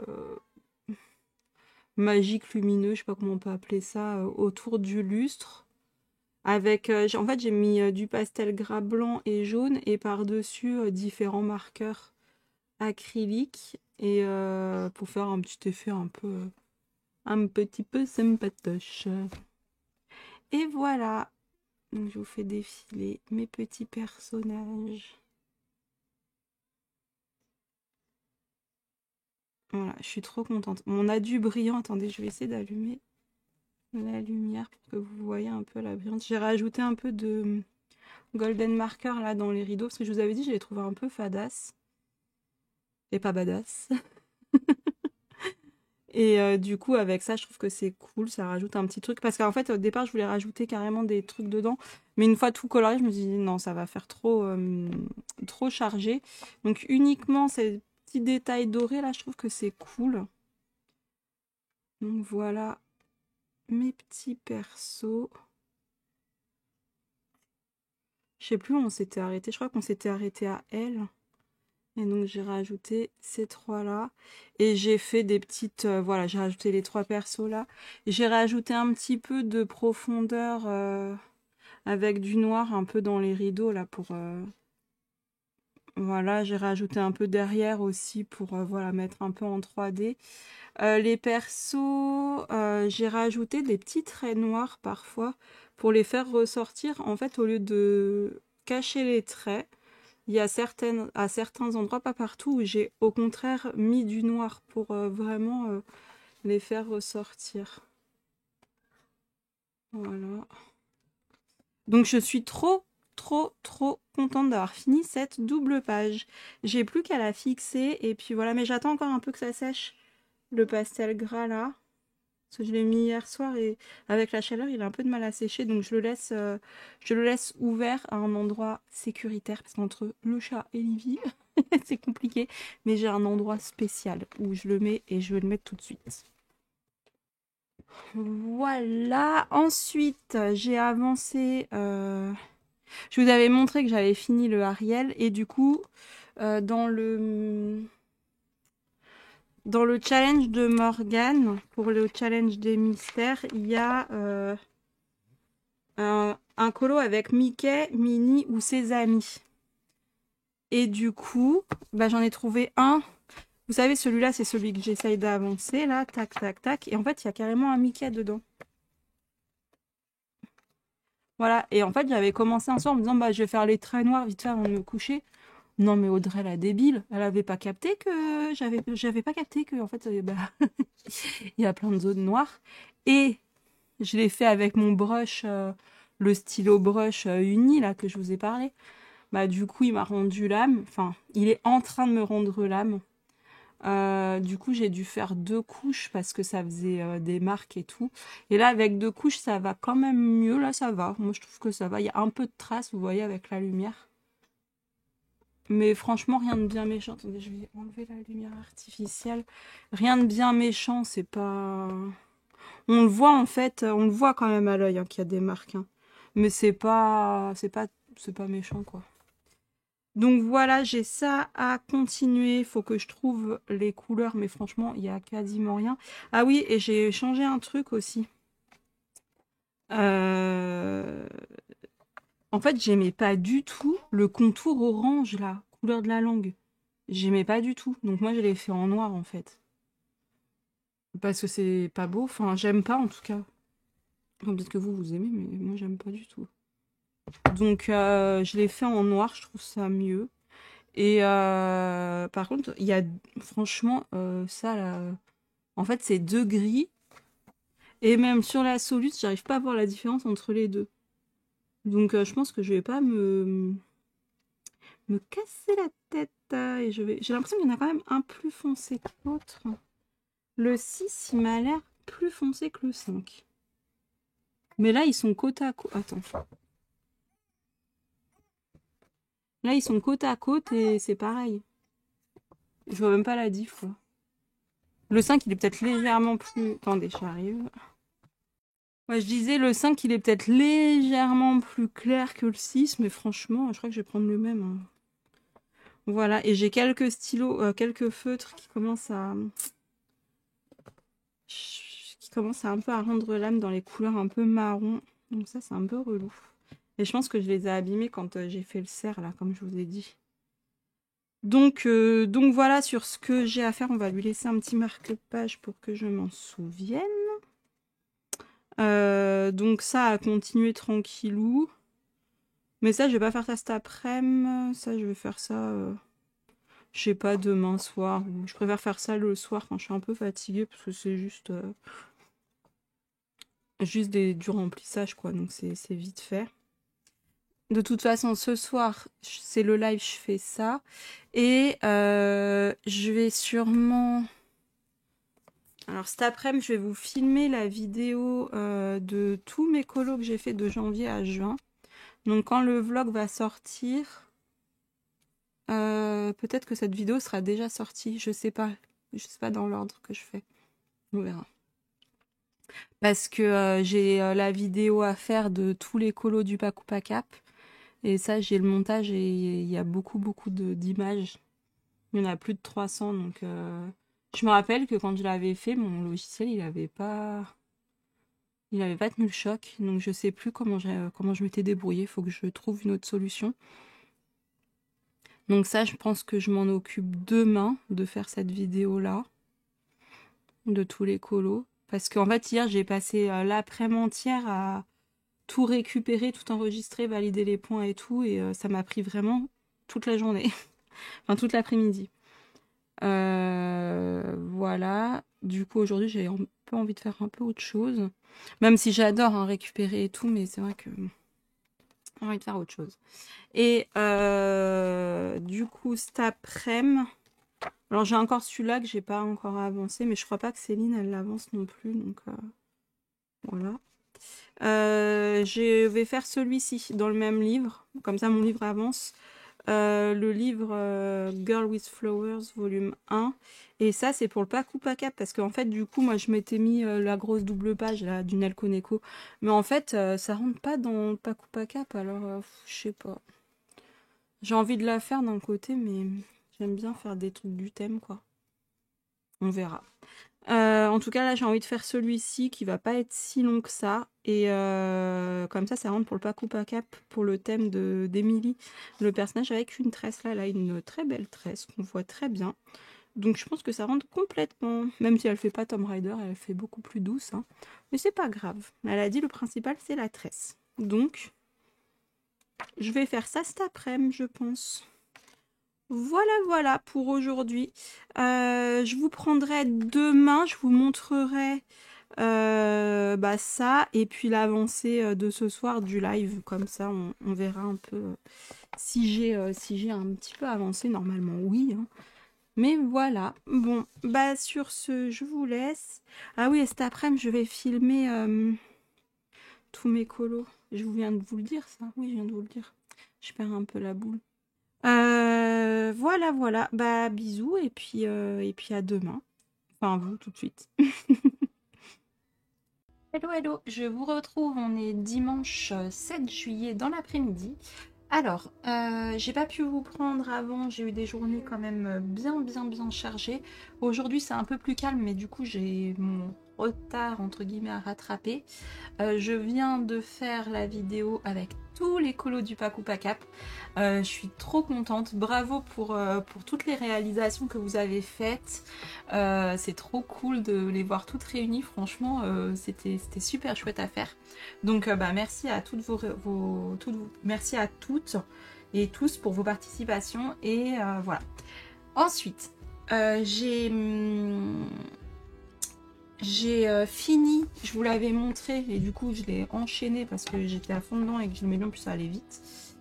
magique, lumineux, je sais pas comment on peut appeler ça, autour du lustre. En fait, j'ai mis du pastel gras blanc et jaune et par-dessus différents marqueurs acryliques et pour faire un petit effet un petit peu sympatoche. Et voilà. Donc, je vous fais défiler mes petits personnages. Voilà, je suis trop contente. Mon adu brillant, attendez, je vais essayer d'allumer la lumière pour que vous voyez un peu la brillance. J'ai rajouté un peu de golden marker là dans les rideaux parce que je vous avais dit, je les trouvais un peu fadasse et pas badass. Et du coup, avec ça, je trouve que c'est cool, ça rajoute un petit truc. Parce qu'en fait, au départ, je voulais rajouter carrément des trucs dedans. Mais une fois tout coloré, je me suis dit non, ça va faire trop chargé. Donc uniquement ces petits détails dorés, là, je trouve que c'est cool. Donc voilà mes petits persos. Je sais plus où on s'était arrêté. Je crois qu'on s'était arrêté à elle. Et donc j'ai rajouté ces trois-là. Et j'ai fait des petites... voilà, j'ai rajouté les trois persos là. J'ai rajouté un petit peu de profondeur avec du noir un peu dans les rideaux là pour... voilà, j'ai rajouté un peu derrière aussi pour voilà, mettre un peu en 3D. Les persos, j'ai rajouté des petits traits noirs parfois pour les faire ressortir. En fait, au lieu de cacher les traits, il y a à certains endroits, pas partout, où j'ai au contraire mis du noir pour vraiment les faire ressortir. Voilà. Donc je suis trop contente d'avoir fini cette double page. J'ai plus qu'à la fixer et puis voilà, mais j'attends encore un peu que ça sèche le pastel gras là. Parce que je l'ai mis hier soir et avec la chaleur, il a un peu de mal à sécher. Donc je le laisse ouvert à un endroit sécuritaire. Parce qu'entre le chat et Livy, c'est compliqué. Mais j'ai un endroit spécial où je le mets et je vais le mettre tout de suite. Voilà. Ensuite, j'ai avancé. Je vous avais montré que j'avais fini le Ariel. Et du coup, dans le challenge de Morgane, pour le challenge des mystères, il y a un colo avec Mickey, Minnie ou ses amis. Et du coup, bah, j'en ai trouvé un. Vous savez, celui-là, c'est celui que j'essaye d'avancer, là, tac, tac, tac. Et en fait, il y a carrément un Mickey dedans. Voilà. Et en fait, j'avais commencé un soir en me disant, bah, je vais faire les traits noirs vite fait avant de me coucher. Non, mais Audrey, la débile, elle avait pas capté que... J'avais pas capté que, en fait, bah, il y a plein de zones noires. Et je l'ai fait avec mon brush, le stylo brush uni, là, que je vous ai parlé. Bah, du coup, il m'a rendu l'âme. Enfin, il est en train de me rendre l'âme. Du coup, j'ai dû faire 2 couches parce que ça faisait des marques et tout. Et là, avec 2 couches, ça va quand même mieux. Là, ça va. Moi, je trouve que ça va. Il y a un peu de traces, vous voyez, avec la lumière. Mais franchement, rien de bien méchant. Attendez, je vais enlever la lumière artificielle. Rien de bien méchant, c'est pas... On le voit, en fait, on le voit quand même à l'œil, hein, qu'il y a des marques. Hein. Mais c'est pas méchant, quoi. Donc voilà, j'ai ça à continuer. Faut que je trouve les couleurs, mais franchement, il y a quasiment rien. Ah oui, et j'ai changé un truc aussi. Euh, En fait, j'aimais pas du tout le contour orange, là, couleur de la langue. J'aimais pas du tout. Donc moi, je l'ai fait en noir, en fait. Parce que c'est pas beau. Enfin, j'aime pas, en tout cas. Enfin, peut-être que vous aimez, mais moi, j'aime pas du tout. Donc, je l'ai fait en noir. Je trouve ça mieux. Et par contre, il y a franchement ça là. En fait, c'est 2 gris. Et même sur la Solus, j'arrive pas à voir la différence entre les deux. Donc je pense que je vais pas me casser la tête. Et j'ai l'impression qu'il y en a quand même un plus foncé que l'autre. Le 6, il m'a l'air plus foncé que le 5. Mais là, ils sont côte à côte. Attends. Là, ils sont côte à côte et c'est pareil. Je vois même pas la diff, quoi. Le 5, il est peut-être légèrement plus... Attendez, j'arrive. Ouais, je disais, le 5, il est peut-être légèrement plus clair que le 6, mais franchement, je crois que je vais prendre le même. Hein. Voilà, et j'ai quelques stylos, quelques feutres qui commencent un peu à rendre l'âme dans les couleurs un peu marron. Donc ça, c'est un peu relou. Et je pense que je les ai abîmés quand j'ai fait le cerf, là, comme je vous ai dit. Donc voilà sur ce que j'ai à faire. On va lui laisser un petit marque-page pour que je m'en souvienne. Donc ça a continué tranquillou. Mais ça, je vais pas faire ça cet après-midi. Ça, je vais faire ça, je sais pas, demain soir. Ou je préfère faire ça le soir quand je suis un peu fatiguée parce que c'est juste du remplissage, quoi. Donc c'est vite fait. De toute façon, ce soir, c'est le live, je fais ça. Et je vais sûrement... Alors cet après-midi, je vais vous filmer la vidéo de tous mes colos que j'ai fait de janvier à juin. Donc quand le vlog va sortir, peut-être que cette vidéo sera déjà sortie. Je sais pas. Je sais pas dans l'ordre que je fais. On verra. Parce que j'ai la vidéo à faire de tous les colos du Pacupa Cap. Et ça, j'ai le montage et il y a beaucoup, beaucoup d'images. Il y en a plus de 300. Donc je me rappelle que quand je l'avais fait, mon logiciel, il avait pas tenu le choc. Donc je sais plus comment je m'étais débrouillée. Il faut que je trouve une autre solution. Donc ça, je pense que je m'en occupe demain de faire cette vidéo-là. De tous les colos. Parce qu'en fait, hier, j'ai passé l'après-midi entière à tout récupérer, tout enregistrer, valider les points et tout. Et ça m'a pris vraiment toute la journée. Enfin, toute l'après-midi. Voilà. Du coup, aujourd'hui, j'ai un peu envie de faire un peu autre chose. Même si j'adore hein, récupérer et tout, mais c'est vrai que j'ai envie de faire autre chose. Et du coup, cet après-midi... Alors j'ai encore celui-là que j'ai pas encore avancé, mais je crois pas que Céline elle l'avance non plus, donc voilà. Je vais faire celui-ci dans le même livre, comme ça mon livre avance. le livre Girl with Flowers, volume 1. Et ça, c'est pour le Paku Pakap, parce qu'en fait, du coup, moi, je m'étais mis la grosse double page là, du Nelko Neko. Mais en fait, ça rentre pas dans le Paku Pakap, alors je sais pas. J'ai envie de la faire d'un côté, mais j'aime bien faire des trucs du thème, quoi. On verra. En tout cas, là, j'ai envie de faire celui-ci qui va pas être si long que ça. Et comme ça rentre pour le Paku Pakap, pour le thème d'Emily, le personnage avec une tresse. Là, elle a une très belle tresse qu'on voit très bien. Donc, je pense que ça rentre complètement. Même si elle fait pas Tomb Raider, elle fait beaucoup plus douce. Hein. Mais c'est pas grave. Elle a dit le principal, c'est la tresse. Donc, je vais faire ça cet après-midi, je pense. Voilà pour aujourd'hui. Je vous prendrai demain, je vous montrerai ça et puis l'avancée de ce soir du live. Comme ça, on verra un peu si j'ai un petit peu avancé. Normalement, oui. Hein. Mais voilà. Bon, sur ce, je vous laisse. Ah oui, et cet après-midi, je vais filmer tous mes colos. Je viens de vous le dire, ça. Oui, je viens de vous le dire. Je perds un peu la boule. Voilà. Bisous et puis à demain. Enfin, vous, tout de suite. Hello, je vous retrouve, on est dimanche 7 juillet dans l'après-midi. Alors, j'ai pas pu vous prendre avant, j'ai eu des journées quand même bien chargées. Aujourd'hui, c'est un peu plus calme, mais du coup, j'ai mon retard, entre guillemets, à rattraper. Je viens de faire la vidéo avec tous les colos du Paku Pakap. Je suis trop contente. Bravo pour toutes les réalisations que vous avez faites. C'est trop cool de les voir toutes réunies. Franchement, c'était super chouette à faire. Donc, merci à merci à toutes et tous pour vos participations. Et voilà. Ensuite, j'ai fini, je vous l'avais montré et du coup je l'ai enchaîné parce que j'étais à fond dedans et que je le mets bien, plus ça allait vite.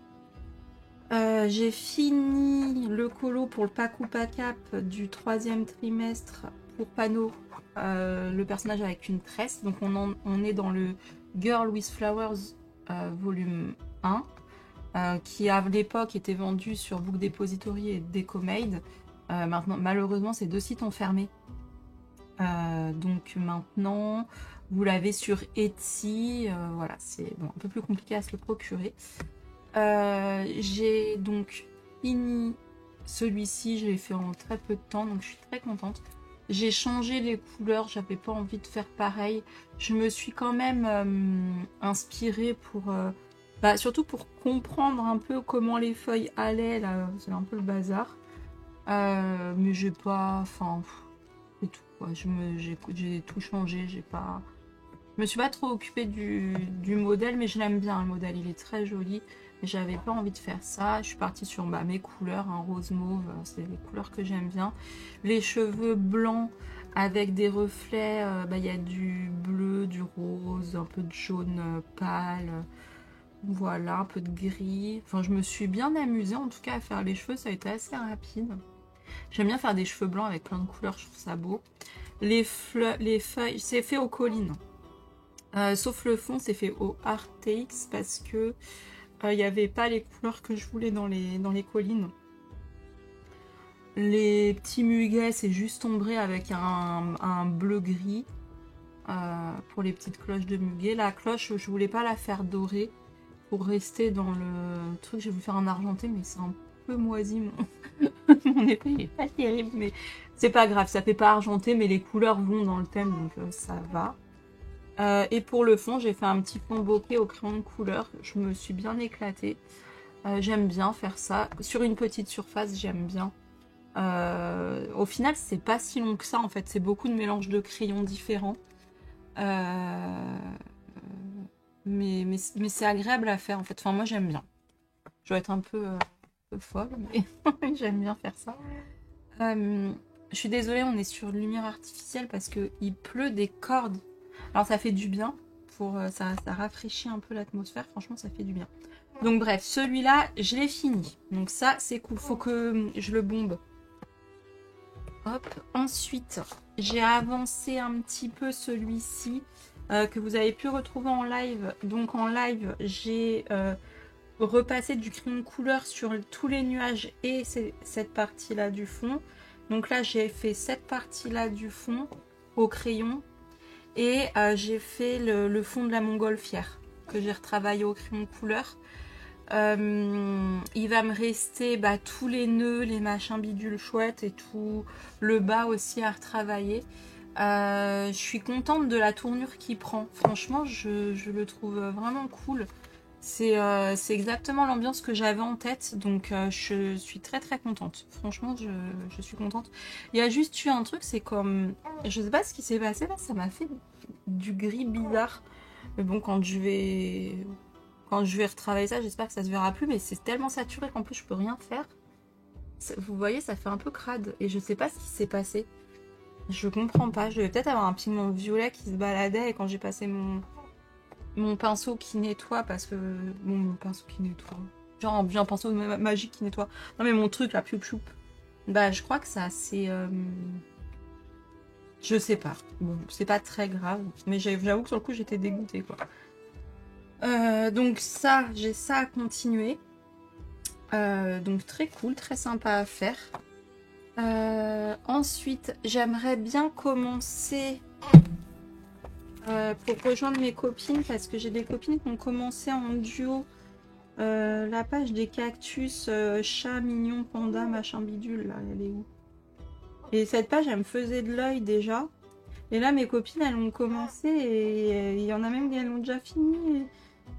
J'ai fini le colo pour le Paku Pakap du 3e trimestre pour Pano, le personnage avec une tresse. Donc on est dans le Girl with Flowers volume 1, qui à l'époque était vendu sur Book Depository et Decomade. Maintenant, malheureusement, ces deux sites ont fermé. Donc maintenant, vous l'avez sur Etsy. Voilà, c'est un peu plus compliqué à se le procurer. J'ai donc fini celui-ci, je l'ai fait en très peu de temps, donc je suis très contente. J'ai changé les couleurs, j'avais pas envie de faire pareil. Je me suis quand même inspirée pour... surtout pour comprendre un peu comment les feuilles allaient, là, c'est un peu le bazar. Mais j'ai pas... Enfin, c'est tout, quoi. J'ai tout changé, j'ai pas... Je me suis pas trop occupée du modèle, mais je l'aime bien, le modèle, il est très joli. J'avais pas envie de faire ça. Je suis partie sur mes couleurs, un rose mauve, c'est les couleurs que j'aime bien. Les cheveux blancs avec des reflets, il y a du bleu, du rose, un peu de jaune pâle. Voilà, un peu de gris. Enfin, je me suis bien amusée en tout cas à faire les cheveux, ça a été assez rapide. J'aime bien faire des cheveux blancs avec plein de couleurs, je trouve ça beau. Les feuilles, c'est fait aux collines. Sauf le fond, c'est fait au Artx parce que il n'y avait pas les couleurs que je voulais dans les collines. Les petits muguets, c'est juste ombré avec un bleu-gris pour les petites cloches de muguet. La cloche, je voulais pas la faire dorée pour rester dans le truc. J'ai voulu faire en argenté, mais c'est un peu moisi. Mon épée il est pas terrible, mais c'est pas grave. Ça fait pas argenté, mais les couleurs vont dans le thème, donc ça va. Et pour le fond, j'ai fait un petit fond bokeh au crayon de couleur. Je me suis bien éclatée. J'aime bien faire ça. Sur une petite surface, j'aime bien. Au final, c'est pas si long que ça, en fait. C'est beaucoup de mélanges de crayons différents. Mais c'est agréable à faire, en fait. Enfin, moi, j'aime bien. Je dois être un peu folle, mais j'aime bien faire ça. Je suis désolée, on est sur lumière artificielle parce qu'il pleut des cordes. Alors ça fait du bien, ça rafraîchit un peu l'atmosphère, franchement ça fait du bien. Donc bref, celui-là, je l'ai fini. Donc ça, c'est cool, faut que je le bombe. Hop, ensuite, j'ai avancé un petit peu celui-ci que vous avez pu retrouver en live. Donc en live, j'ai repasser du crayon couleur sur tous les nuages et cette partie-là du fond. Donc là, j'ai fait cette partie-là du fond au crayon. Et j'ai fait le fond de la montgolfière que j'ai retravaillé au crayon couleur. Il va me rester tous les nœuds, les machins bidules chouettes et tout le bas aussi à retravailler. Je suis contente de la tournure qu'il prend. Franchement, je le trouve vraiment cool. C'est exactement l'ambiance que j'avais en tête, donc je suis très très contente. Franchement, je suis contente. Il y a juste eu un truc, c'est comme... Je sais pas ce qui s'est passé là, ça m'a fait du gris bizarre. Mais bon, quand je vais retravailler ça, j'espère que ça se verra plus, mais c'est tellement saturé qu'en plus je peux rien faire. Vous voyez, ça fait un peu crade, et je sais pas ce qui s'est passé. Je comprends pas, je vais peut-être avoir un pigment violet qui se baladait, et quand j'ai passé mon pinceau qui nettoie, parce que... Bon, mon pinceau qui nettoie... Genre un pinceau magique qui nettoie. Non mais mon truc là, pioup choup. Je crois que ça c'est... Je sais pas. Bon, c'est pas très grave. Mais j'avoue que sur le coup j'étais dégoûtée quoi. Donc ça, j'ai ça à continuer. Donc très cool, très sympa à faire. Ensuite, j'aimerais bien commencer... pour rejoindre mes copines, parce que j'ai des copines qui ont commencé en duo la page des cactus, chat, mignon, panda, machin bidule, là, elle est où? Et cette page, elle me faisait de l'œil déjà. Et là, mes copines, elles ont commencé et il y en a même qui elles ont déjà fini.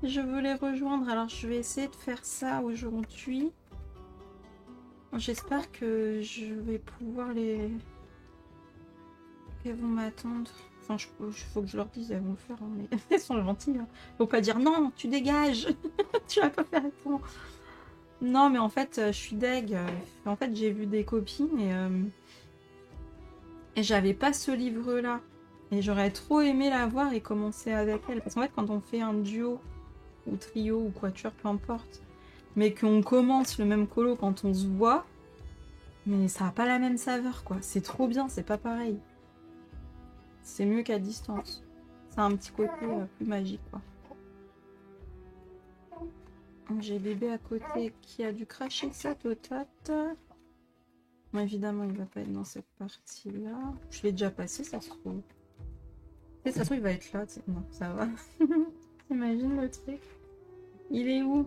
Et je veux les rejoindre, alors je vais essayer de faire ça aujourd'hui. J'espère que je vais pouvoir les... Elles vont m'attendre. Enfin, faut que je leur dise, elles vont le faire. Hein, mais elles sont gentilles. Hein. Faut pas dire non, tu dégages. Tu vas pas faire avec moi. Non, mais en fait, je suis deg. En fait, j'ai vu des copines et j'avais pas ce livre-là. Et j'aurais trop aimé l'avoir et commencer avec elles. Parce qu'en fait, quand on fait un duo, ou trio, ou quatuor, peu importe, mais qu'on commence le même colo quand on se voit, mais ça n'a pas la même saveur, quoi. C'est trop bien, c'est pas pareil. C'est mieux qu'à distance. C'est un petit côté plus magique, quoi. J'ai bébé à côté qui a dû cracher sa totote. Bon, évidemment, il va pas être dans cette partie-là. Je l'ai déjà passé, ça se trouve. Et ça se trouve, il va être là. T'sais. Non, ça va. Imagine le truc. Il est où?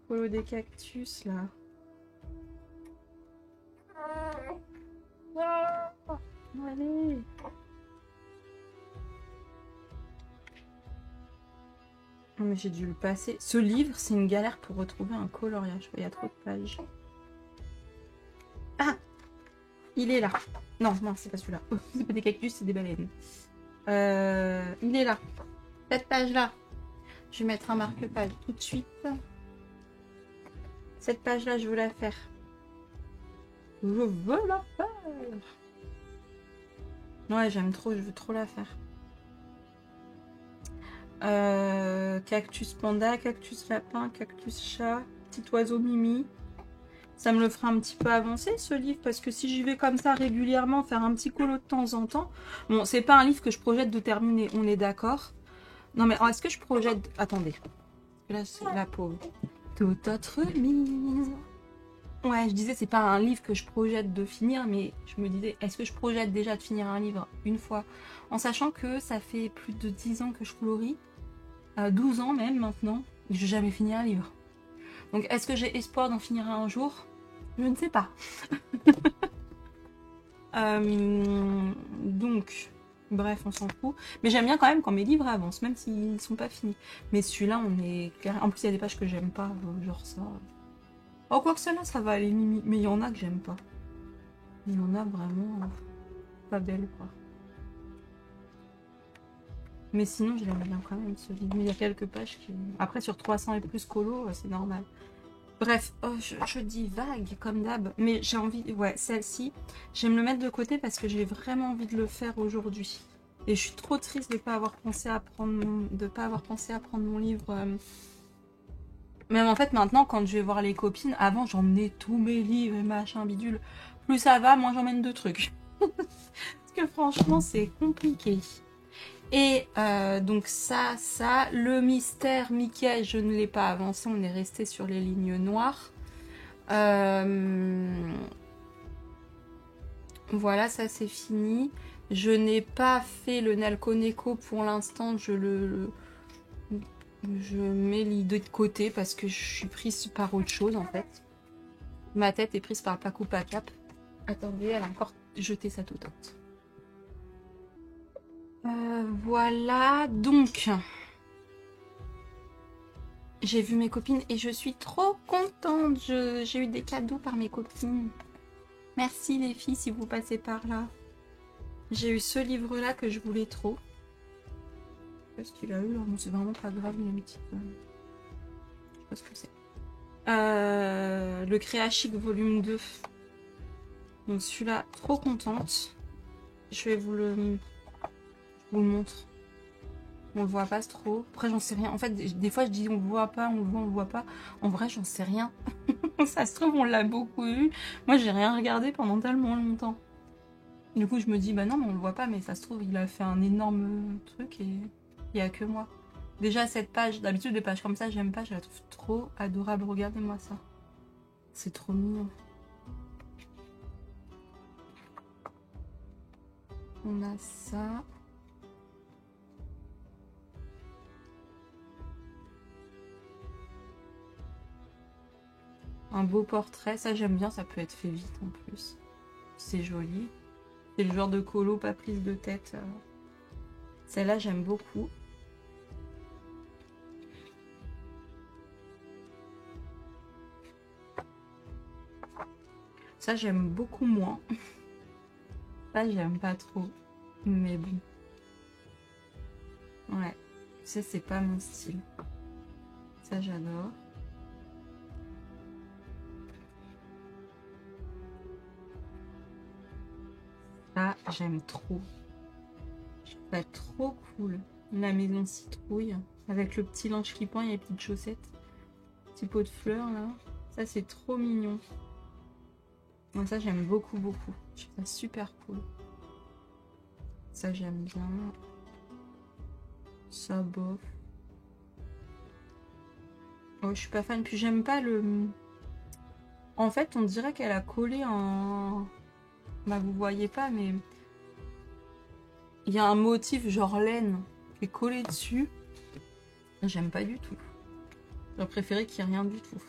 Polo des cactus, là. Allez. Non, mais j'ai dû le passer. Ce livre, c'est une galère pour retrouver un coloriage. Il y a trop de pages. Ah! Il est là. Non, non, c'est pas celui-là. C'est pas des cactus, c'est des baleines. Il est là. Cette page-là. Je vais mettre un marque-page tout de suite. Cette page-là, je veux la faire. Je veux la faire. Ouais, j'aime trop, je veux trop la faire. Cactus panda, cactus lapin, cactus chat, petit oiseau mimi. Ça me le fera un petit peu avancer ce livre, parce que si j'y vais comme ça régulièrement, faire un petit colo de temps en temps... Bon, c'est pas un livre que je projette de terminer, on est d'accord. Non mais est-ce que je projette... Attendez. Là, c'est la pauvre. Toute autre mise. Ouais, je disais, c'est pas un livre que je projette de finir, mais je me disais, est-ce que je projette déjà de finir un livre une fois? En sachant que ça fait plus de 10 ans que je colorie, 12 ans même maintenant, et je n'ai jamais fini un livre. Donc, est-ce que j'ai espoir d'en finir un jour? Je ne sais pas. Donc, bref, on s'en fout. Mais j'aime bien quand même quand mes livres avancent, même s'ils ne sont pas finis. Mais celui-là, on est clair. En plus, il y a des pages que j'aime pas, genre ça. Oh, quoi que celle-là, ça va aller, Mimi. Mais il y en a que j'aime pas. Il y en a vraiment pas belle, quoi. Mais sinon, je l'aime bien quand même, ce livre. Mais il y a quelques pages qui... Après, sur 300 et plus colo, c'est normal. Bref, oh, je dis vague, comme d'hab. Mais j'ai envie... Ouais, celle-ci, je vais me le mettre de côté parce que j'ai vraiment envie de le faire aujourd'hui. Et je suis trop triste de ne pas avoir pensé à prendre mon livre... Même en fait, maintenant, quand je vais voir les copines, avant, j'emmenais tous mes livres et machin bidule. Plus ça va, moins j'emmène de trucs. Parce que franchement, c'est compliqué. Et donc ça, le mystère Mickey, je ne l'ai pas avancé, on est resté sur les lignes noires. Voilà, ça c'est fini. Je n'ai pas fait le Nalconeco pour l'instant, je mets l'idée de côté parce que je suis prise par autre chose en fait. Ma tête est prise par Paco Pacap. Attendez, elle a encore jeté sa totote. Voilà, donc j'ai vu mes copines et je suis trop contente. J'ai eu des cadeaux par mes copines. Merci les filles si vous passez par là. J'ai eu ce livre-là que je voulais trop. Je sais pas ce qu'il a eu, là. C'est vraiment pas grave, il y a une petite... Je sais pas ce que c'est. Le Créa Chic volume 2. Donc celui-là, trop contente. Je vais vous le montre. On le voit pas trop. Après, j'en sais rien. En fait, des fois, je dis on le voit pas, on le voit pas. En vrai, j'en sais rien. Ça se trouve, on l'a beaucoup eu. Moi, j'ai rien regardé pendant tellement longtemps. Du coup, je me dis, bah non, mais on le voit pas, mais ça se trouve, il a fait un énorme truc et il n'y a que moi. Déjà, cette page, d'habitude, des pages comme ça, j'aime pas, je la trouve trop adorable. Regardez-moi ça. C'est trop mignon. On a ça. Un beau portrait, ça j'aime bien, ça peut être fait vite en plus. C'est joli. C'est le genre de colo, pas prise de tête. Celle-là, j'aime beaucoup. Ça, j'aime beaucoup moins. Ça, j'aime pas trop. Mais bon. Ouais. Ça, c'est pas mon style. Ça, j'adore. Ça, j'aime trop. Je trouve ça trop cool. La maison citrouille. Avec le petit linge qui pend et les petites chaussettes. Petit pot de fleurs, là. Ça, c'est trop mignon. Moi, ça, j'aime beaucoup, beaucoup. Je trouve ça super cool. Ça, j'aime bien. Ça, bof. Oh, je suis pas fan. Puis, j'aime pas le... En fait, on dirait qu'elle a collé un... Bah, vous voyez pas, mais... Il y a un motif genre laine qui est collé dessus. J'aime pas du tout. J'aurais préféré qu'il n'y ait rien du tout.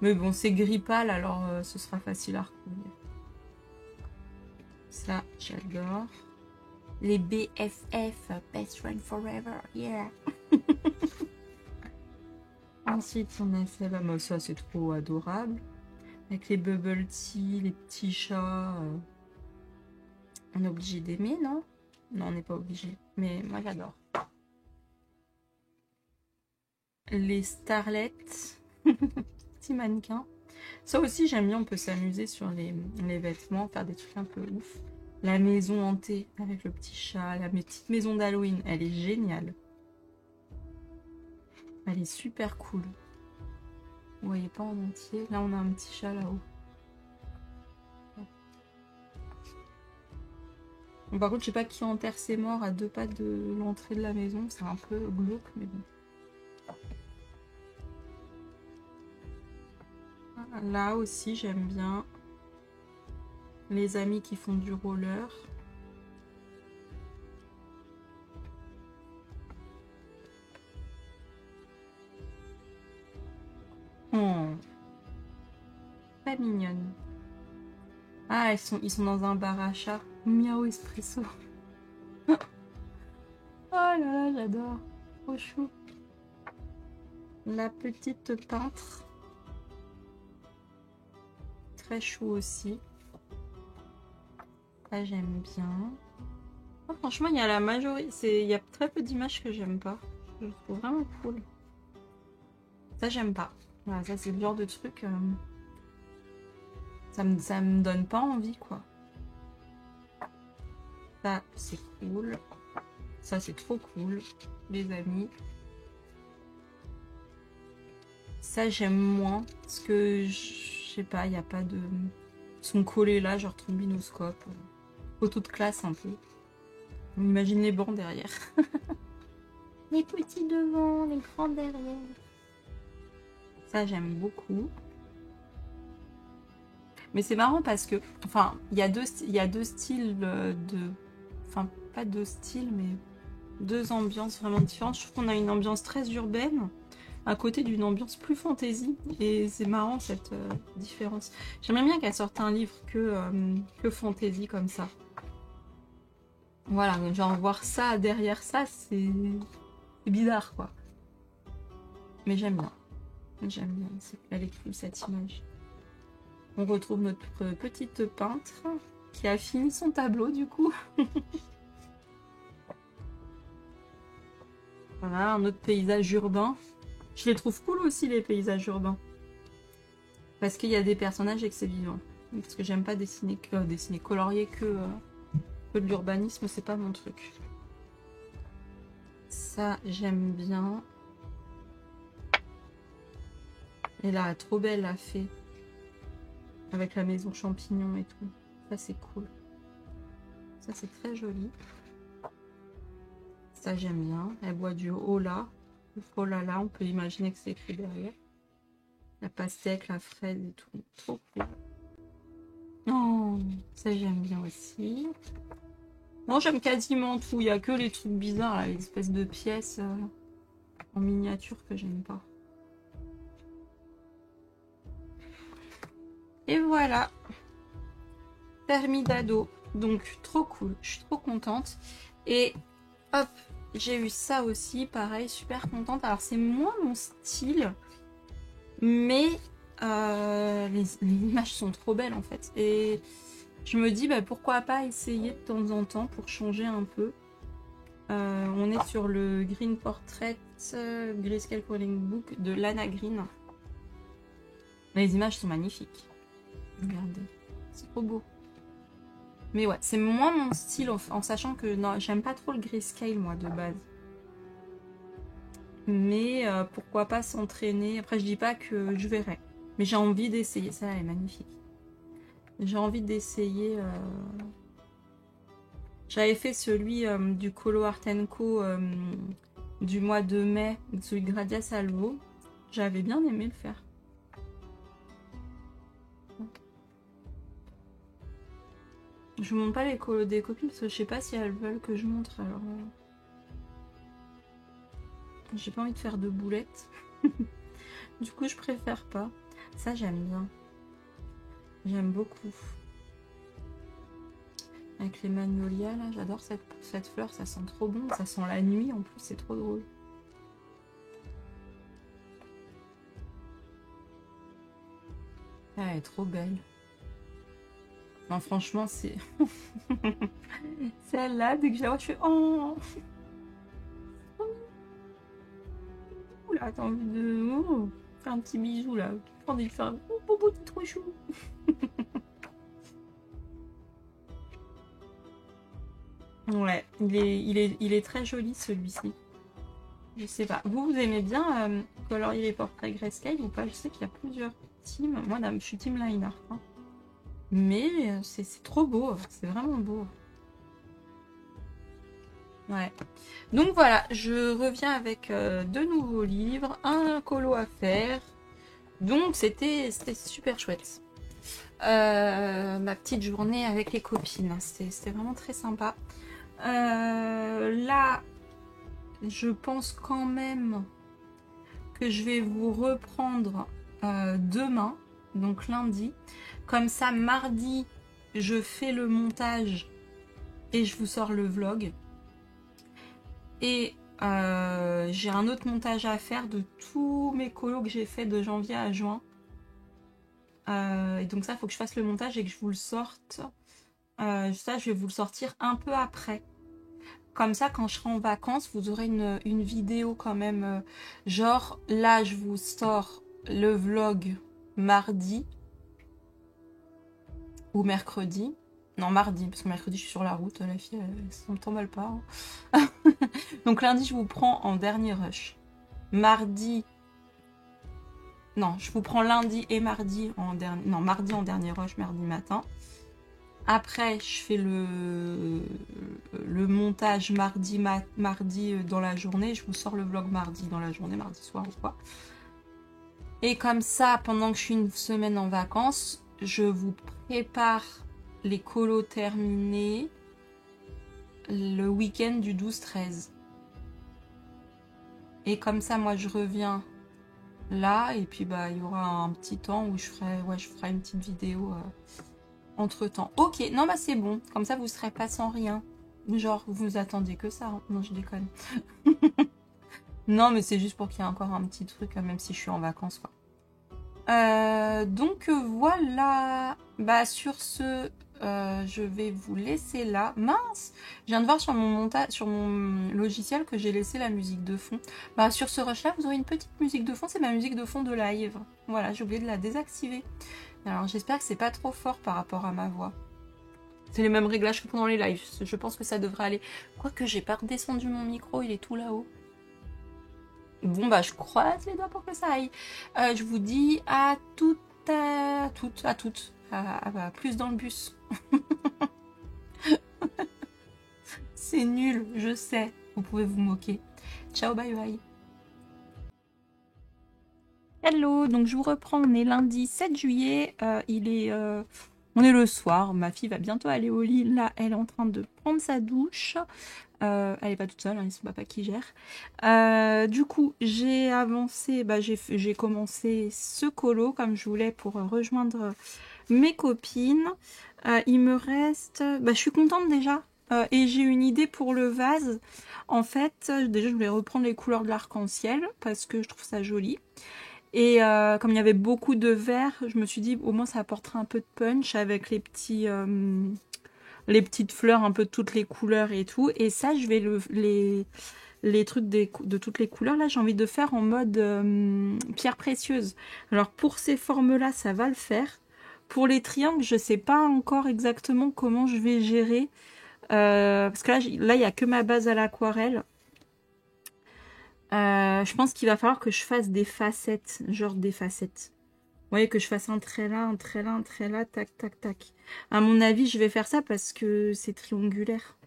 Mais bon, c'est gris pâle, alors ce sera facile à recouvrir. Ça, j'adore. Les BFF, Best Friend Forever, yeah. Ensuite, on a celle-là. Mais ça, c'est trop adorable. Avec les bubble tea, les petits chats. On est obligé d'aimer, non? Non, on n'est pas obligé. Mais moi, j'adore. Les starlets. Petit mannequin. Ça aussi, j'aime bien. On peut s'amuser sur les vêtements, faire des trucs un peu ouf. La maison hantée avec le petit chat. La petite maison d'Halloween. Elle est géniale. Elle est super cool. Vous voyez pas en entier. Là, on a un petit chat là-haut. Bon, par contre, je sais pas qui enterre ses morts à 2 pas de l'entrée de la maison. C'est un peu glauque, mais bon. Là aussi, j'aime bien. Les amis qui font du roller. Oh. Pas mignonne. Ah, ils sont dans un bar à chat. Miao espresso. Oh là là, j'adore. Trop chou. La petite peintre. Très chou aussi. Ça, j'aime bien. Oh, franchement, il y a la majorité. Il y a très peu d'images que j'aime pas. Je le trouve vraiment cool. Ça, j'aime pas. Voilà, ça, c'est le genre de truc... Ça me donne pas envie, quoi. Ça, c'est cool. Ça, c'est trop cool, les amis. Ça, j'aime moins. Parce que, je sais pas, il n'y a pas de... Ils sont collés là, genre trombinoscope. Photo de classe, un peu. On imagine les bancs derrière. Les petits devant, les grands derrière. Ça, j'aime beaucoup. Mais c'est marrant parce que, enfin, il y a deux styles enfin, pas deux styles, mais deux ambiances vraiment différentes. Je trouve qu'on a une ambiance très urbaine, à côté d'une ambiance plus fantasy. Et c'est marrant cette différence. J'aimerais bien qu'elle sorte un livre que fantasy comme ça. Voilà, genre voir ça derrière ça, c'est bizarre quoi. Mais j'aime bien. J'aime bien. Elle est cool cette image. On retrouve notre petite peintre qui a fini son tableau du coup. Voilà, un autre paysage urbain. Je les trouve cool aussi les paysages urbains. Parce qu'il y a des personnages et que c'est vivant. Parce que j'aime pas dessiner, colorier que de l'urbanisme, c'est pas mon truc. Ça, j'aime bien. Et là, trop belle la fée. Avec la maison champignon et tout. Ça, c'est cool. Ça, c'est très joli. Ça, j'aime bien. Elle boit du hola. Oh là là, on peut imaginer que c'est écrit derrière. La pastèque, la fraise et tout. Trop cool. Oh, ça, j'aime bien aussi. Non, j'aime quasiment tout. Il n'y a que les trucs bizarres, là, les espèces de pièces en miniature que j'aime pas. Et voilà. Thermidado. Donc, trop cool. Je suis trop contente. Et hop, j'ai eu ça aussi. Pareil, super contente. Alors, c'est moins mon style. Mais les images sont trop belles, en fait. Et je me dis, bah, pourquoi pas essayer de temps en temps pour changer un peu. On est sur le Green Portrait Grayscale Coloring Book de Lana Green. Les images sont magnifiques. Regardez, c'est trop beau. Mais ouais, c'est moins mon style en sachant que non, j'aime pas trop le grayscale moi de base. Mais pourquoi pas s'entraîner. Après, je dis pas que je verrai. Mais j'ai envie d'essayer. Ça, elle est magnifique. J'ai envie d'essayer. J'avais fait celui du Colo Art & Co du mois de mai, celui de Gradia Salvo. J'avais bien aimé le faire. Je montre pas les colos des copines parce que je sais pas si elles veulent que je montre. Alors, j'ai pas envie de faire de boulettes. Du coup, je préfère pas. Ça, j'aime bien. J'aime beaucoup. Avec les magnolias, là, j'adore cette fleur. Ça sent trop bon. Ça sent la nuit en plus. C'est trop drôle. Ah, elle est trop belle. Non, franchement, c'est... Celle-là, dès que je la vois, je fais... Oh, là, t'as envie de... Oh, faire un petit bisou, là. T'as envie de faire un bobo, t'es trop chou. Ouais, il est très joli, celui-ci. Je sais pas. Vous aimez bien colorier les portraits grayscale ou pas? Je sais qu'il y a plusieurs teams. Moi, je suis team line art. Hein. Mais c'est trop beau. C'est vraiment beau. Ouais. Donc voilà, je reviens avec deux nouveaux livres, un colo à faire. Donc c'était super chouette. Ma petite journée avec les copines. C'était vraiment très sympa. Là, je pense quand même que je vais vous reprendre demain, donc lundi. Comme ça, mardi, je fais le montage et je vous sors le vlog. Et j'ai un autre montage à faire de tous mes colos que j'ai fait de janvier à juin. Et donc ça, il faut que je fasse le montage et que je vous le sorte. Ça, je vais vous le sortir un peu après. Comme ça, quand je serai en vacances, vous aurez une vidéo quand même. Genre, là, je vous sors le vlog mardi ou mercredi. Non, mardi, parce que mercredi, je suis sur la route. La fille, elle ne t'emballe pas. Hein. Donc, lundi, je vous prends en dernier rush. Mardi... Non, je vous prends lundi et mardi en dernier... Non, mardi en dernier rush, mardi matin. Après, je fais le montage mardi dans la journée. Je vous sors le vlog mardi dans la journée, mardi soir ou quoi. Et comme ça, pendant que je suis une semaine en vacances, je vous prépare les colos terminés le week-end du 12-13. Et comme ça, moi, je reviens là. Et puis, bah, il y aura un petit temps où je ferai une petite vidéo entre-temps. Ok, non, bah, c'est bon. Comme ça, vous serez pas sans rien. Genre, vous attendez que ça. Hein. Non, je déconne. Non, mais c'est juste pour qu'il y ait encore un petit truc, même si je suis en vacances, quoi. Donc voilà. Bah sur ce, je vais vous laisser là. Mince, je viens de voir sur mon logiciel que j'ai laissé la musique de fond. Bah sur ce rush là, vous aurez une petite musique de fond. C'est ma musique de fond de live. Voilà, j'ai oublié de la désactiver. Alors j'espère que c'est pas trop fort par rapport à ma voix. C'est les mêmes réglages que pendant les lives. Je pense que ça devrait aller. Quoique j'ai pas redescendu mon micro, il est tout là-haut. Bon bah je croise les doigts pour que ça aille. Je vous dis à toutes. Bah, plus dans le bus. C'est nul, je sais. Vous pouvez vous moquer. Ciao, bye bye. Hello, donc je vous reprends, on est lundi 7 juillet, on est le soir, ma fille va bientôt aller au lit, là elle est en train de prendre sa douche, elle est pas toute seule, hein, c'est son papa qui gère. Du coup j'ai avancé, j'ai commencé ce colo comme je voulais pour rejoindre mes copines. Il me reste, je suis contente déjà. Et j'ai une idée pour le vase. En fait, déjà je voulais reprendre les couleurs de l'arc-en-ciel parce que je trouve ça joli. Et comme il y avait beaucoup de vert, je me suis dit au moins ça apportera un peu de punch avec les petites fleurs un peu de toutes les couleurs et tout. Et ça, je vais les trucs de toutes les couleurs, là, j'ai envie de faire en mode pierre précieuse. Alors pour ces formes-là, ça va le faire. Pour les triangles, je sais pas encore exactement comment je vais gérer. Parce que là, il n'y a que ma base à l'aquarelle. Je pense qu'il va falloir que je fasse des facettes, genre des facettes. Vous voyez, que je fasse un trait là, un trait là, un trait là, tac, tac, tac. À mon avis, je vais faire ça parce que c'est triangulaire.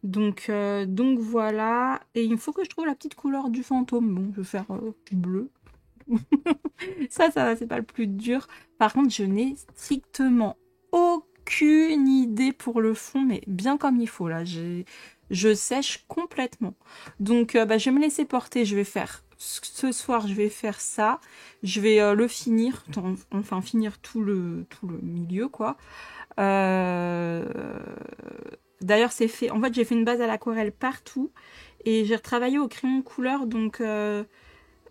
Donc voilà. Et il faut que je trouve la petite couleur du fantôme. Bon, je vais faire bleu. Ça va, c'est pas le plus dur. Par contre, je n'ai strictement aucune idée pour le fond, mais bien comme il faut là. Je sèche complètement. Donc, je vais me laisser porter. Je vais faire ce soir, je vais faire ça. Je vais le finir, enfin finir tout le milieu, quoi. D'ailleurs, c'est fait. En fait, j'ai fait une base à l'aquarelle partout et j'ai retravaillé au crayon de couleur, donc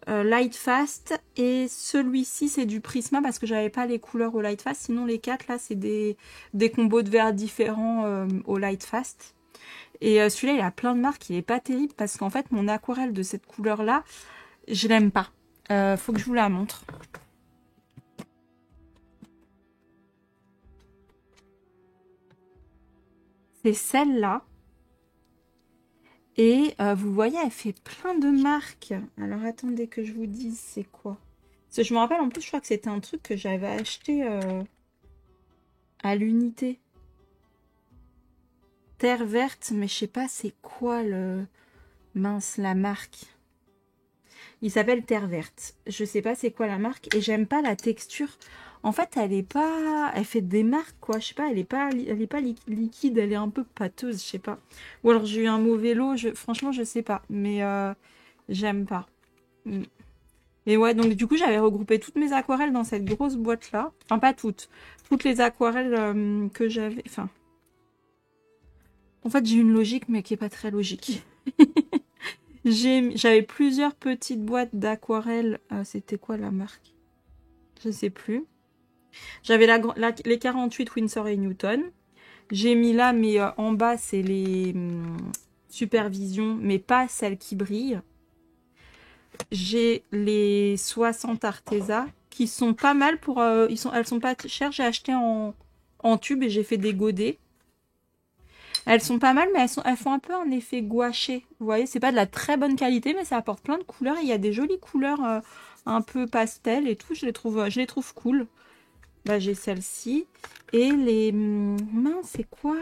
Light Fast, et celui-ci c'est du Prisma parce que j'avais pas les couleurs au Light Fast. Sinon, les quatre là, c'est des combos de verres différents au Light Fast. Et celui-là, il a plein de marques, il est pas terrible parce qu'en fait, mon aquarelle de cette couleur-là, je l'aime pas. Faut que je vous la montre. C'est celle-là. Et vous voyez, elle fait plein de marques. Alors, attendez que je vous dise c'est quoi. Parce que je me rappelle, en plus, je crois que c'était un truc que j'avais acheté à l'unité. Terre verte, mais je sais pas c'est quoi le... Mince, la marque. Il s'appelle Terre verte. Je sais pas c'est quoi la marque. Et j'aime pas la texture. En fait, elle est pas... Elle fait des marques, quoi. Je sais pas, elle est pas liquide. Elle est un peu pâteuse, je sais pas. Ou alors j'ai eu un mauvais lot. Franchement, je sais pas. Mais j'aime pas. Mm. Et ouais, donc du coup, j'avais regroupé toutes mes aquarelles dans cette grosse boîte-là. Enfin, pas toutes. Toutes les aquarelles que j'avais... Enfin... En fait, j'ai une logique, mais qui est pas très logique. J'avais plusieurs petites boîtes d'aquarelles. C'était quoi la marque? Je sais plus. J'avais les 48 Winsor et Newton. J'ai mis là, mais en bas, c'est les supervisions, mais pas celles qui brillent. J'ai les 60 Arteza, qui sont pas mal pour... elles sont pas chères. J'ai acheté en tube et j'ai fait des godets. Elles sont pas mal, mais elles font un peu un effet gouaché. Vous voyez, c'est pas de la très bonne qualité, mais ça apporte plein de couleurs. Il y a des jolies couleurs un peu pastel et tout. Je les trouve cool. Bah, j'ai celle-ci. Et les... mince, c'est quoi?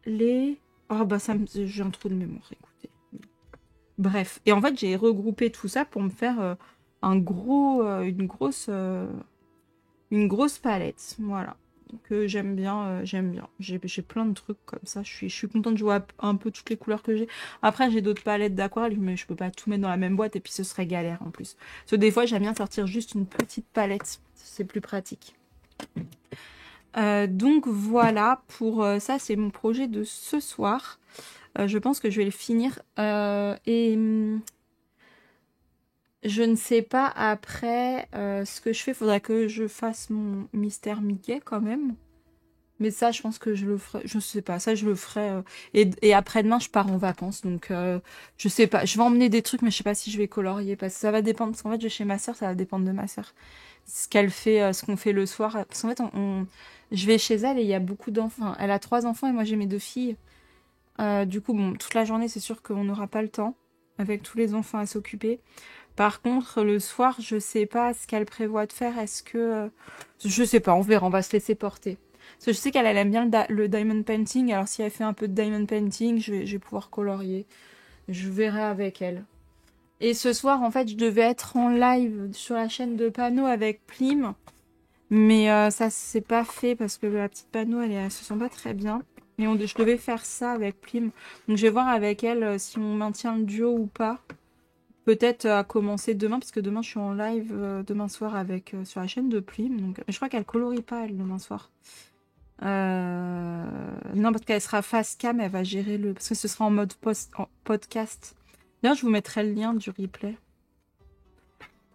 Les... Oh, bah, j'ai un trou de mémoire, écoutez. Bref. Et en fait, j'ai regroupé tout ça pour me faire une grosse palette. Voilà. Que j'aime bien, j'aime bien. J'ai plein de trucs comme ça. Je suis contente de jouer un peu toutes les couleurs que j'ai. Après, j'ai d'autres palettes d'aquarelle, mais je peux pas tout mettre dans la même boîte et puis ce serait galère en plus. Parce que des fois, j'aime bien sortir juste une petite palette. C'est plus pratique. Donc voilà, pour ça, c'est mon projet de ce soir. Je pense que je vais le finir. Je ne sais pas après ce que je fais. Faudra que je fasse mon mystère Mickey quand même. Mais ça, je pense que je le ferai. Je sais pas, ça, je le ferai. Et après-demain, je pars en vacances. Donc, je sais pas. Je vais emmener des trucs, mais je sais pas si je vais colorier. Parce que ça va dépendre. Parce qu'en fait, je vais chez ma soeur, ça va dépendre de ma soeur. Ce qu'elle fait, ce qu'on fait le soir. Parce qu'en fait, je vais chez elle et il y a beaucoup d'enfants. Elle a 3 enfants et moi, j'ai mes 2 filles. Du coup, bon, toute la journée, c'est sûr qu'on n'aura pas le temps avec tous les enfants à s'occuper. Par contre, le soir, je sais pas ce qu'elle prévoit de faire. Est-ce que... je sais pas, on verra, on va se laisser porter. Parce que je sais qu'elle aime bien le diamond painting. Alors si elle fait un peu de diamond painting, je vais pouvoir colorier. Je verrai avec elle. Et ce soir, en fait, je devais être en live sur la chaîne de Pano avec Plim. Mais ça s'est pas fait parce que la petite Pano, elle se sent pas très bien. Et je devais faire ça avec Plim. Donc je vais voir avec elle si on maintient le duo ou pas. Peut-être à commencer demain, parce que demain je suis en live demain soir avec sur la chaîne de Plim. Donc, je crois qu'elle colorie pas elle demain soir. Non, parce qu'elle sera face cam, elle va gérer le. Parce que ce sera en mode podcast. D'ailleurs, je vous mettrai le lien du replay.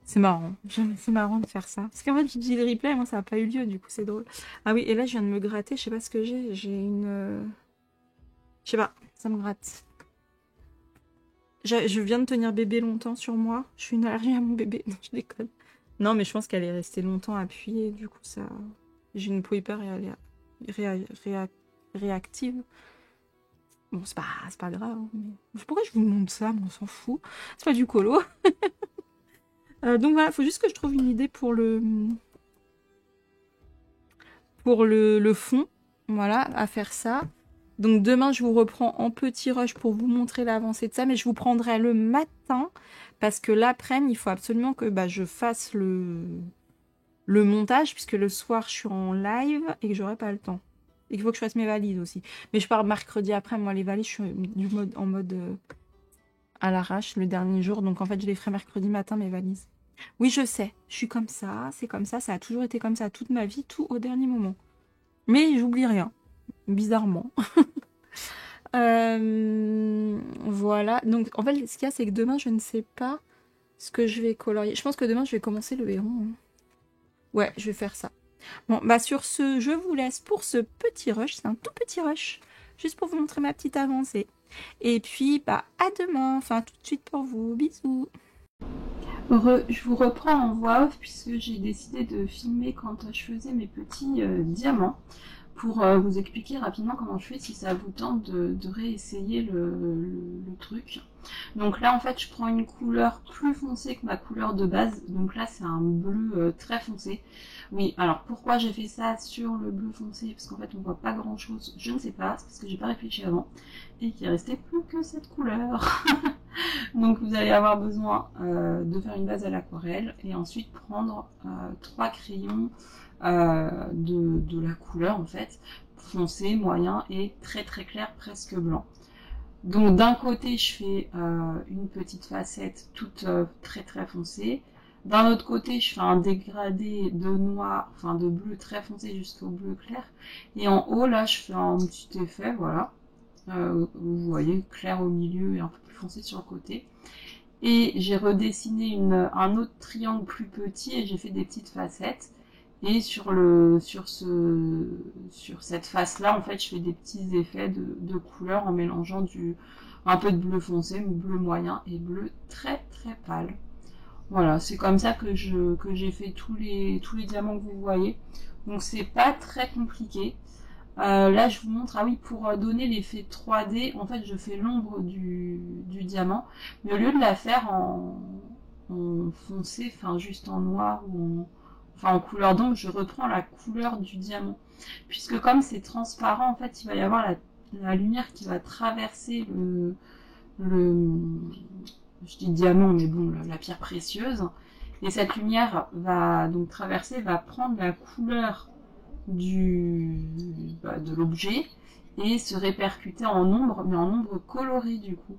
C'est marrant. C'est marrant de faire ça. Parce qu'en fait, je dis le replay, moi ça n'a pas eu lieu, du coup c'est drôle. Ah oui, et là je viens de me gratter, je sais pas ce que j'ai. J'ai une. Je sais pas, ça me gratte. Je viens de tenir bébé longtemps sur moi. Je suis une allergie à mon bébé. Non, je déconne. Non, mais je pense qu'elle est restée longtemps appuyée. Du coup, ça. J'ai une peau hyper réactive. Bon, c'est pas grave. Mais... Pourquoi je vous montre ça? On s'en fout. C'est pas du colo. Donc voilà, faut juste que je trouve une idée pour le fond. Voilà, à faire ça. Donc demain, je vous reprends en petit rush pour vous montrer l'avancée de ça, mais je vous prendrai le matin parce que l'après-midi, il faut absolument que je fasse le montage puisque le soir, je suis en live et que j'aurai pas le temps. Et qu'il faut que je fasse mes valises aussi. Mais je pars mercredi après, moi les valises, je suis en mode à l'arrache le dernier jour. Donc en fait, je les ferai mercredi matin, mes valises. Oui, je sais, je suis comme ça, c'est comme ça a toujours été comme ça toute ma vie, tout au dernier moment. Mais j'oublie rien, bizarrement. Voilà. Donc, en fait, ce qu'il y a, c'est que demain, je ne sais pas ce que je vais colorier. Je pense que demain, je vais commencer le héron. Hein. Ouais, je vais faire ça. Bon, sur ce, je vous laisse pour ce petit rush. C'est un tout petit rush. Juste pour vous montrer ma petite avancée. Et puis, à demain. Enfin, tout de suite pour vous. Bisous. Je vous reprends en voix off puisque j'ai décidé de filmer quand je faisais mes petits diamants. Pour vous expliquer rapidement comment je fais si ça vous tente de réessayer le truc. Donc là en fait je prends une couleur plus foncée que ma couleur de base, donc là c'est un bleu très foncé. Oui, alors pourquoi j'ai fait ça sur le bleu foncé? Parce qu'en fait on voit pas grand chose, je ne sais pas, c'est parce que j'ai pas réfléchi avant et qu'il restait plus que cette couleur. Donc vous allez avoir besoin de faire une base à l'aquarelle et ensuite prendre 3 crayons de la couleur en fait, foncé, moyen et très très clair, presque blanc. Donc d'un côté je fais une petite facette toute très très foncée, d'un autre côté je fais un dégradé de noir, enfin de bleu très foncé jusqu'au bleu clair, et en haut là je fais un petit effet, voilà, vous voyez, clair au milieu et un peu plus foncé sur le côté. Et j'ai redessiné un autre triangle plus petit et j'ai fait des petites facettes. Et sur cette face là en fait je fais des petits effets de couleurs en mélangeant un peu de bleu foncé, bleu moyen et bleu très très pâle. Voilà, c'est comme ça que j'ai fait tous les diamants que vous voyez. Donc c'est pas très compliqué. Là je vous montre, ah oui, pour donner l'effet 3D, en fait je fais l'ombre du diamant, mais au lieu de la faire en foncé, enfin juste en noir ou enfin en couleur d'ombre, je reprends la couleur du diamant. Puisque comme c'est transparent, en fait, il va y avoir la lumière qui va traverser le, je dis diamant, mais bon, la pierre précieuse. Et cette lumière va donc traverser, va prendre la couleur de l'objet et se répercuter en ombre, mais en ombre colorée du coup.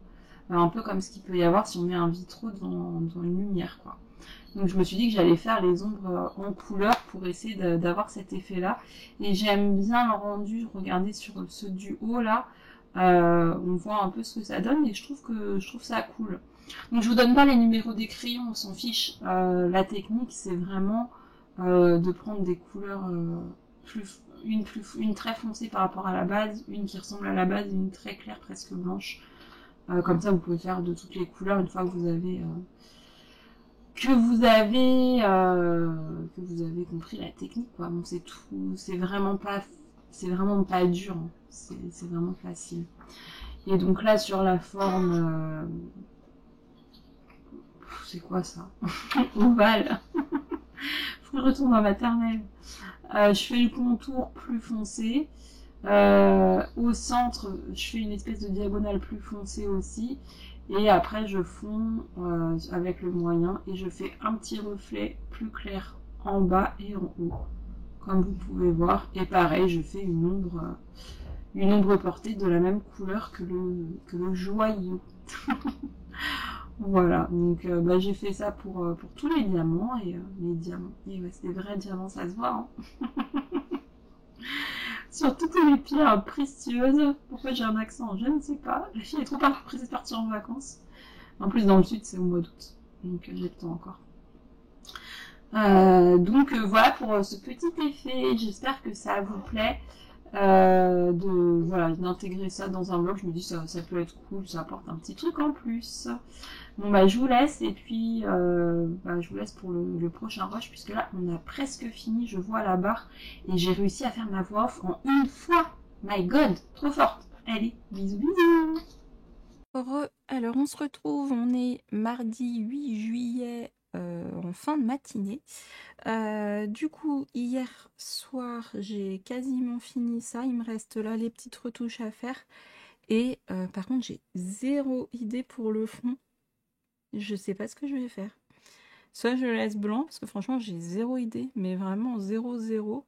Un peu comme ce qu'il peut y avoir si on met un vitraux dans une lumière, quoi. Donc je me suis dit que j'allais faire les ombres en couleur pour essayer d'avoir cet effet-là. Et j'aime bien le rendu, regardez sur ceux du haut là, on voit un peu ce que ça donne et je trouve ça cool. Donc je vous donne pas les numéros des crayons, on s'en fiche. La technique c'est vraiment de prendre des couleurs une très foncée par rapport à la base, une qui ressemble à la base et une très claire presque blanche. Comme ça vous pouvez faire de toutes les couleurs une fois que vous avez que vous avez compris la technique, quoi. Bon, c'est tout, c'est vraiment pas dur, hein. C'est vraiment facile. Et donc là sur la forme c'est quoi ça? Ovale. Faut que je retourne en maternelle. Je fais le contour plus foncé. Au centre, je fais une espèce de diagonale plus foncée aussi. Et après, je fonds avec le moyen et je fais un petit reflet plus clair en bas et en haut, comme vous pouvez voir. Et pareil, je fais une ombre portée de la même couleur que le joyau. Voilà, donc j'ai fait ça pour tous les diamants et les diamants. Et ouais, c'est des vrais diamants, ça se voit, hein. Sur toutes les pierres précieuses. Pourquoi j'ai un accent? Je ne sais pas. La fille est trop pressée de partir en vacances. En plus, dans le sud, c'est au mois d'août. Donc, j'ai le temps encore. Voilà pour ce petit effet. J'espère que ça vous plaît. Voilà, d'intégrer ça dans un vlog. Je me dis ça peut être cool. Ça apporte un petit truc en plus. Bon, je vous laisse. Et puis, je vous laisse pour le prochain rush. Puisque là, on a presque fini. Je vois la barre. Et j'ai réussi à faire ma voix off en une fois. My God, trop forte. Allez, bisous, bisous. Alors on se retrouve, on est mardi 8 juillet en fin de matinée. Du coup, hier soir, j'ai quasiment fini ça. Il me reste là les petites retouches à faire. Et par contre, j'ai zéro idée pour le fond. Je sais pas ce que je vais faire. Soit je le laisse blanc, parce que franchement, j'ai zéro idée, mais vraiment zéro, zéro.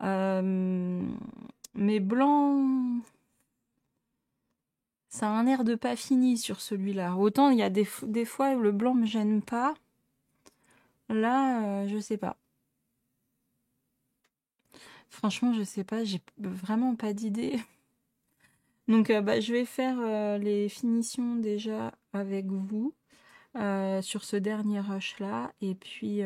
Mais blanc, ça a un air de pas fini sur celui-là. Autant il y a des fois où le blanc me gêne pas. Là, je sais pas. Franchement, je sais pas, j'ai vraiment pas d'idée. Donc, je vais faire les finitions déjà avec vous sur ce dernier rush-là. Et puis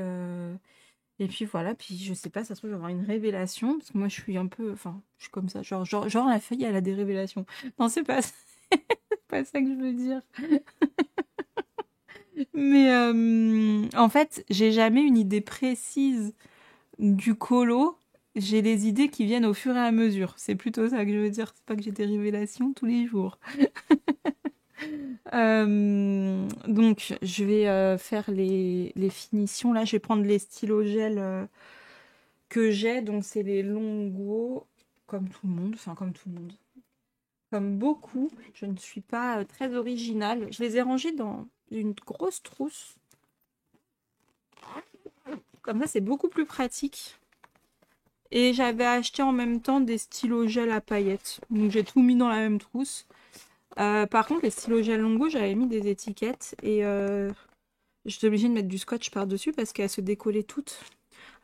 voilà, puis je sais pas, ça se trouve, j'aurai une révélation. Parce que moi, je suis un peu. Enfin, je suis comme ça. Genre la feuille, elle a des révélations. Non, c'est pas, c'est pas ça que je veux dire. Mais en fait, j'ai jamais une idée précise du colo. J'ai des idées qui viennent au fur et à mesure. C'est plutôt ça que je veux dire. C'est pas que j'ai des révélations tous les jours. Donc, je vais faire les finitions. Là, je vais prendre les stylos gel que j'ai. Donc, c'est les Longo, comme tout le monde. Enfin, comme tout le monde. Comme beaucoup. Je ne suis pas très originale. Je les ai rangés dans une grosse trousse. Comme ça, c'est beaucoup plus pratique. Et j'avais acheté en même temps des stylos gel à paillettes. Donc j'ai tout mis dans la même trousse. Par contre, les stylos gel Longo, j'avais mis des étiquettes. Et j'étais obligée de mettre du scotch par-dessus parce qu'elles se décollaient toutes.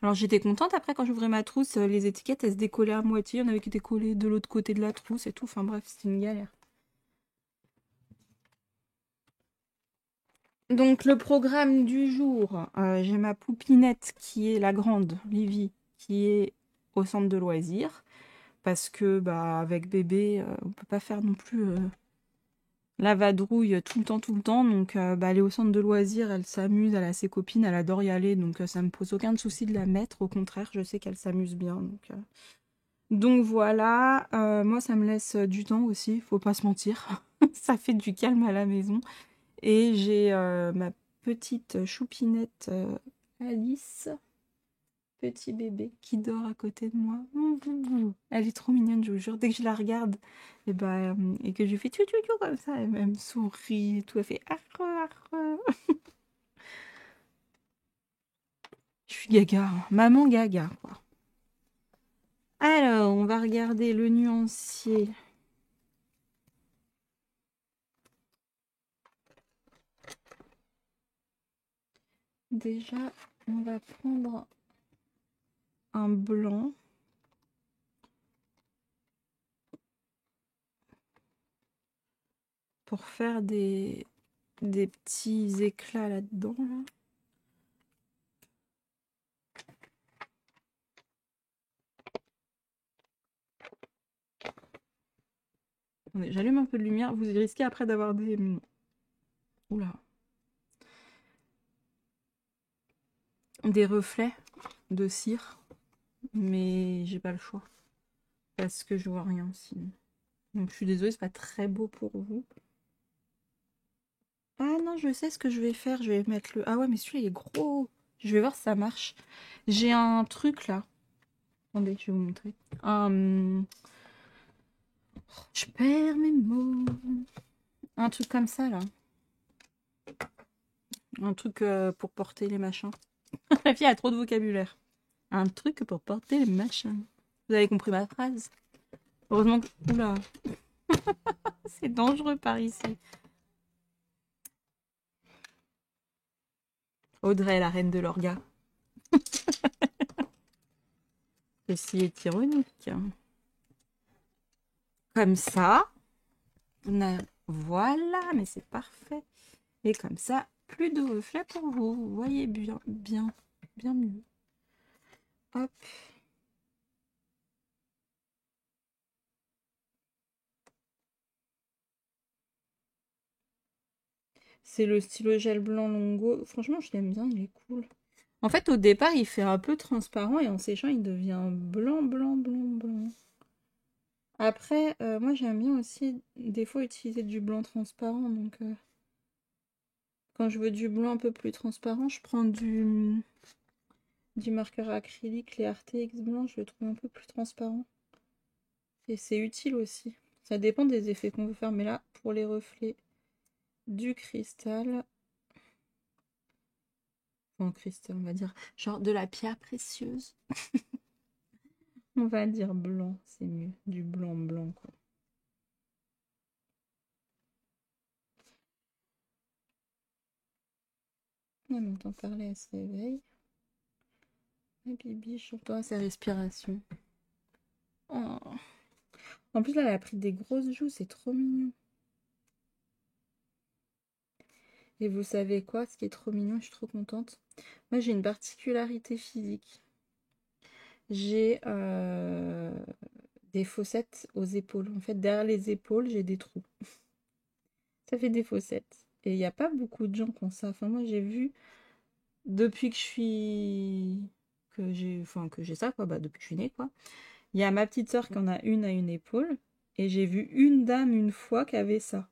Alors j'étais contente après quand j'ouvrais ma trousse, les étiquettes elles se décollaient à moitié. Il y en avait qui étaient collées de l'autre côté de la trousse et tout. Enfin bref, c'était une galère. Donc le programme du jour, j'ai ma poupinette qui est la grande, Livy, qui est au centre de loisirs. Parce que avec bébé, on peut pas faire non plus la vadrouille tout le temps. Donc elle est au centre de loisirs, elle s'amuse, elle a ses copines, elle adore y aller. Donc ça me pose aucun souci de la mettre. Au contraire, je sais qu'elle s'amuse bien. Donc voilà, moi ça me laisse du temps aussi, faut pas se mentir. Ça fait du calme à la maison. Et j'ai ma petite choupinette Alice petit bébé qui dort à côté de moi. Elle est trop mignonne, je vous jure. Dès que je la regarde et que je lui fais tchou tchou tchou comme ça, elle me sourit et tout. Elle fait arre, arre. Je suis gaga, hein. Maman gaga, quoi. Alors, on va regarder le nuancier. Déjà, on va prendre un blanc. Pour faire des petits éclats là-dedans, là. Attendez, j'allume un peu de lumière. Vous risquez après d'avoir des... Oula. Des reflets de cire. Mais j'ai pas le choix. Parce que je vois rien sinon. Donc je suis désolée, c'est pas très beau pour vous. Ah non, je sais ce que je vais faire. Je vais mettre le... Ah ouais, mais celui-là, il est gros. Je vais voir si ça marche. J'ai un truc là. Attendez, je vais vous montrer. Je perds mes mots. Un truc comme ça là. Un truc pour porter les machins. La fille a trop de vocabulaire. Un truc pour porter les machins. Vous avez compris ma phrase? Heureusement que... Oula. C'est dangereux par ici. Audrey, la reine de l'orga. Ceci est ironique. Comme ça. Voilà, mais c'est parfait. Et comme ça, plus de reflets pour vous. Vous voyez bien, bien, bien mieux. Hop. C'est le stylo gel blanc Longo. Franchement, je l'aime bien, il est cool. En fait, au départ, il fait un peu transparent et en séchant, il devient blanc, blanc, blanc, blanc. Après, moi, j'aime bien aussi, des fois, utiliser du blanc transparent. Donc, quand je veux du blanc un peu plus transparent, je prends du marqueur acrylique, les RTX blanc, je le trouve un peu plus transparent. Et c'est utile aussi. Ça dépend des effets qu'on veut faire. Mais là, pour les reflets du cristal... Enfin, cristal, on va dire. Genre de la pierre précieuse. On va dire blanc, c'est mieux. Du blanc blanc, quoi. En même temps, parler, elle se réveille. Et Bibi, surtout sa respiration. Oh. En plus, là, elle a pris des grosses joues, c'est trop mignon. Et vous savez quoi, ce qui est trop mignon, je suis trop contente. Moi, j'ai une particularité physique. J'ai des fossettes aux épaules. En fait, derrière les épaules, j'ai des trous. Ça fait des fossettes. Et il n'y a pas beaucoup de gens qui ont ça. Enfin, moi, j'ai vu depuis que je suis... que j'ai ça, quoi. Bah, depuis que je suis née, quoi. Il y a ma petite sœur qui en a une à une épaule. Et j'ai vu une dame une fois qui avait ça.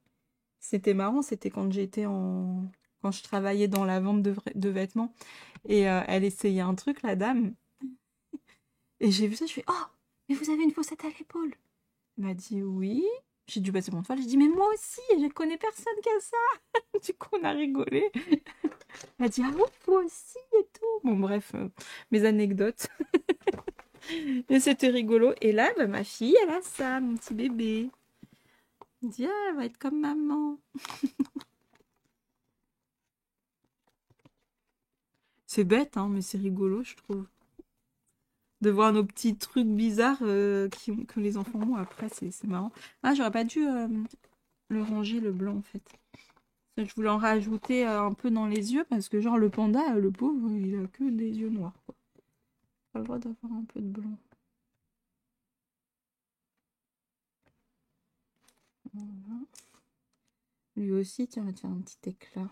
C'était marrant, c'était quand j'étais en... quand je travaillais dans la vente de vêtements. Et elle essayait un truc, la dame. Et j'ai vu ça, je fais oh, mais vous avez une fossette à l'épaule. Elle m'a dit oui. J'ai dû passer mon toile. J'ai dit mais moi aussi, je connais personne qui a ça. Du coup, on a rigolé. Elle a dit ah bon, toi aussi et tout. Bon, bref, mes anecdotes. Et c'était rigolo. Et là, bah, ma fille, elle a ça, mon petit bébé. Elle dit ah, elle va être comme maman. C'est bête, hein, mais c'est rigolo, je trouve. De voir nos petits trucs bizarres que les enfants ont après, c'est marrant. Ah, j'aurais pas dû le ranger, le blanc, en fait. Je voulais en rajouter un peu dans les yeux, parce que genre le panda, le pauvre, il a que des yeux noirs, quoi. Pas le droit d'avoir un peu de blanc. Voilà. Lui aussi, tiens, tiens, un petit éclat.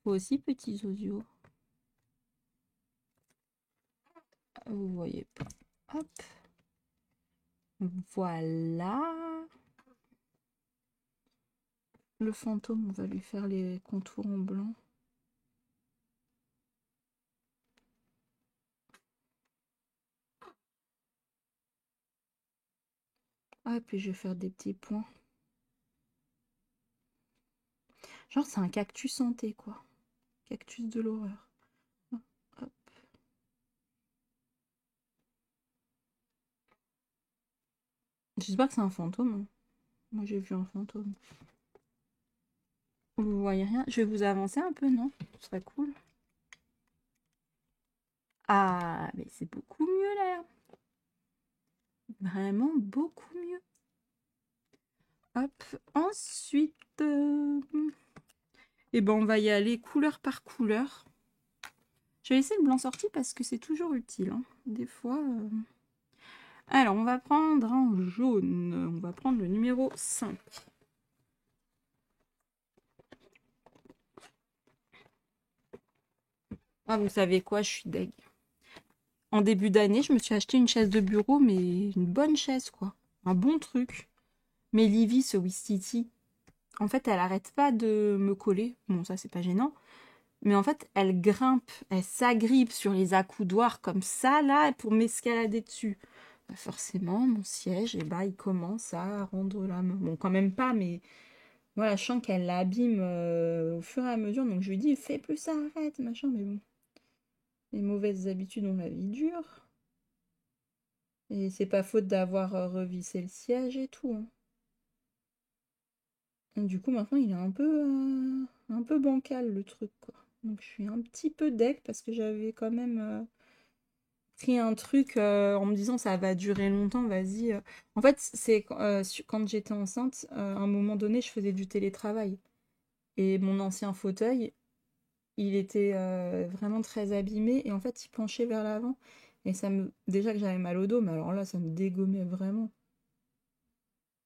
Toi aussi, petit Zozio. Vous voyez pas. Hop. Voilà. Le fantôme, on va lui faire les contours en blanc. Ah, puis je vais faire des petits points. Genre, c'est un cactus hanté, quoi. Cactus de l'horreur. Hop, hop. J'espère que c'est un fantôme, hein. Moi, j'ai vu un fantôme. Vous voyez rien? Je vais vous avancer un peu, non? Ce serait cool. Ah, mais c'est beaucoup mieux, là. Vraiment beaucoup mieux. Hop, ensuite... eh ben, on va y aller couleur par couleur. Je vais laisser le blanc sorti parce que c'est toujours utile, hein. Des fois... Alors, on va prendre un jaune. On va prendre le numéro 5. Ah, vous savez quoi, je suis deg. En début d'année, je me suis acheté une chaise de bureau, mais une bonne chaise, quoi. Un bon truc. Mais Livy, ce Wistiti, en fait, elle arrête pas de me coller. Bon, ça, c'est pas gênant. Mais en fait, elle grimpe, elle s'agrippe sur les accoudoirs comme ça, là, pour m'escalader dessus. Bah, forcément, mon siège, eh ben, il commence à rendre la main. Bon, quand même pas, mais voilà, je sens qu'elle l'abîme au fur et à mesure. Donc je lui dis, fais plus ça, arrête, machin. Mais bon, les mauvaises habitudes ont la vie dure. Et c'est pas faute d'avoir revissé le siège et tout, hein. Et du coup, maintenant, il est un peu bancal, le truc, quoi. Donc je suis un petit peu deg parce que j'avais quand même pris un truc en me disant ça va durer longtemps, vas-y. En fait, c'est quand j'étais enceinte, à un moment donné, je faisais du télétravail. Et mon ancien fauteuil, il était vraiment très abîmé et en fait, il penchait vers l'avant. Et ça me... Déjà que j'avais mal au dos, mais alors là, ça me dégommait vraiment.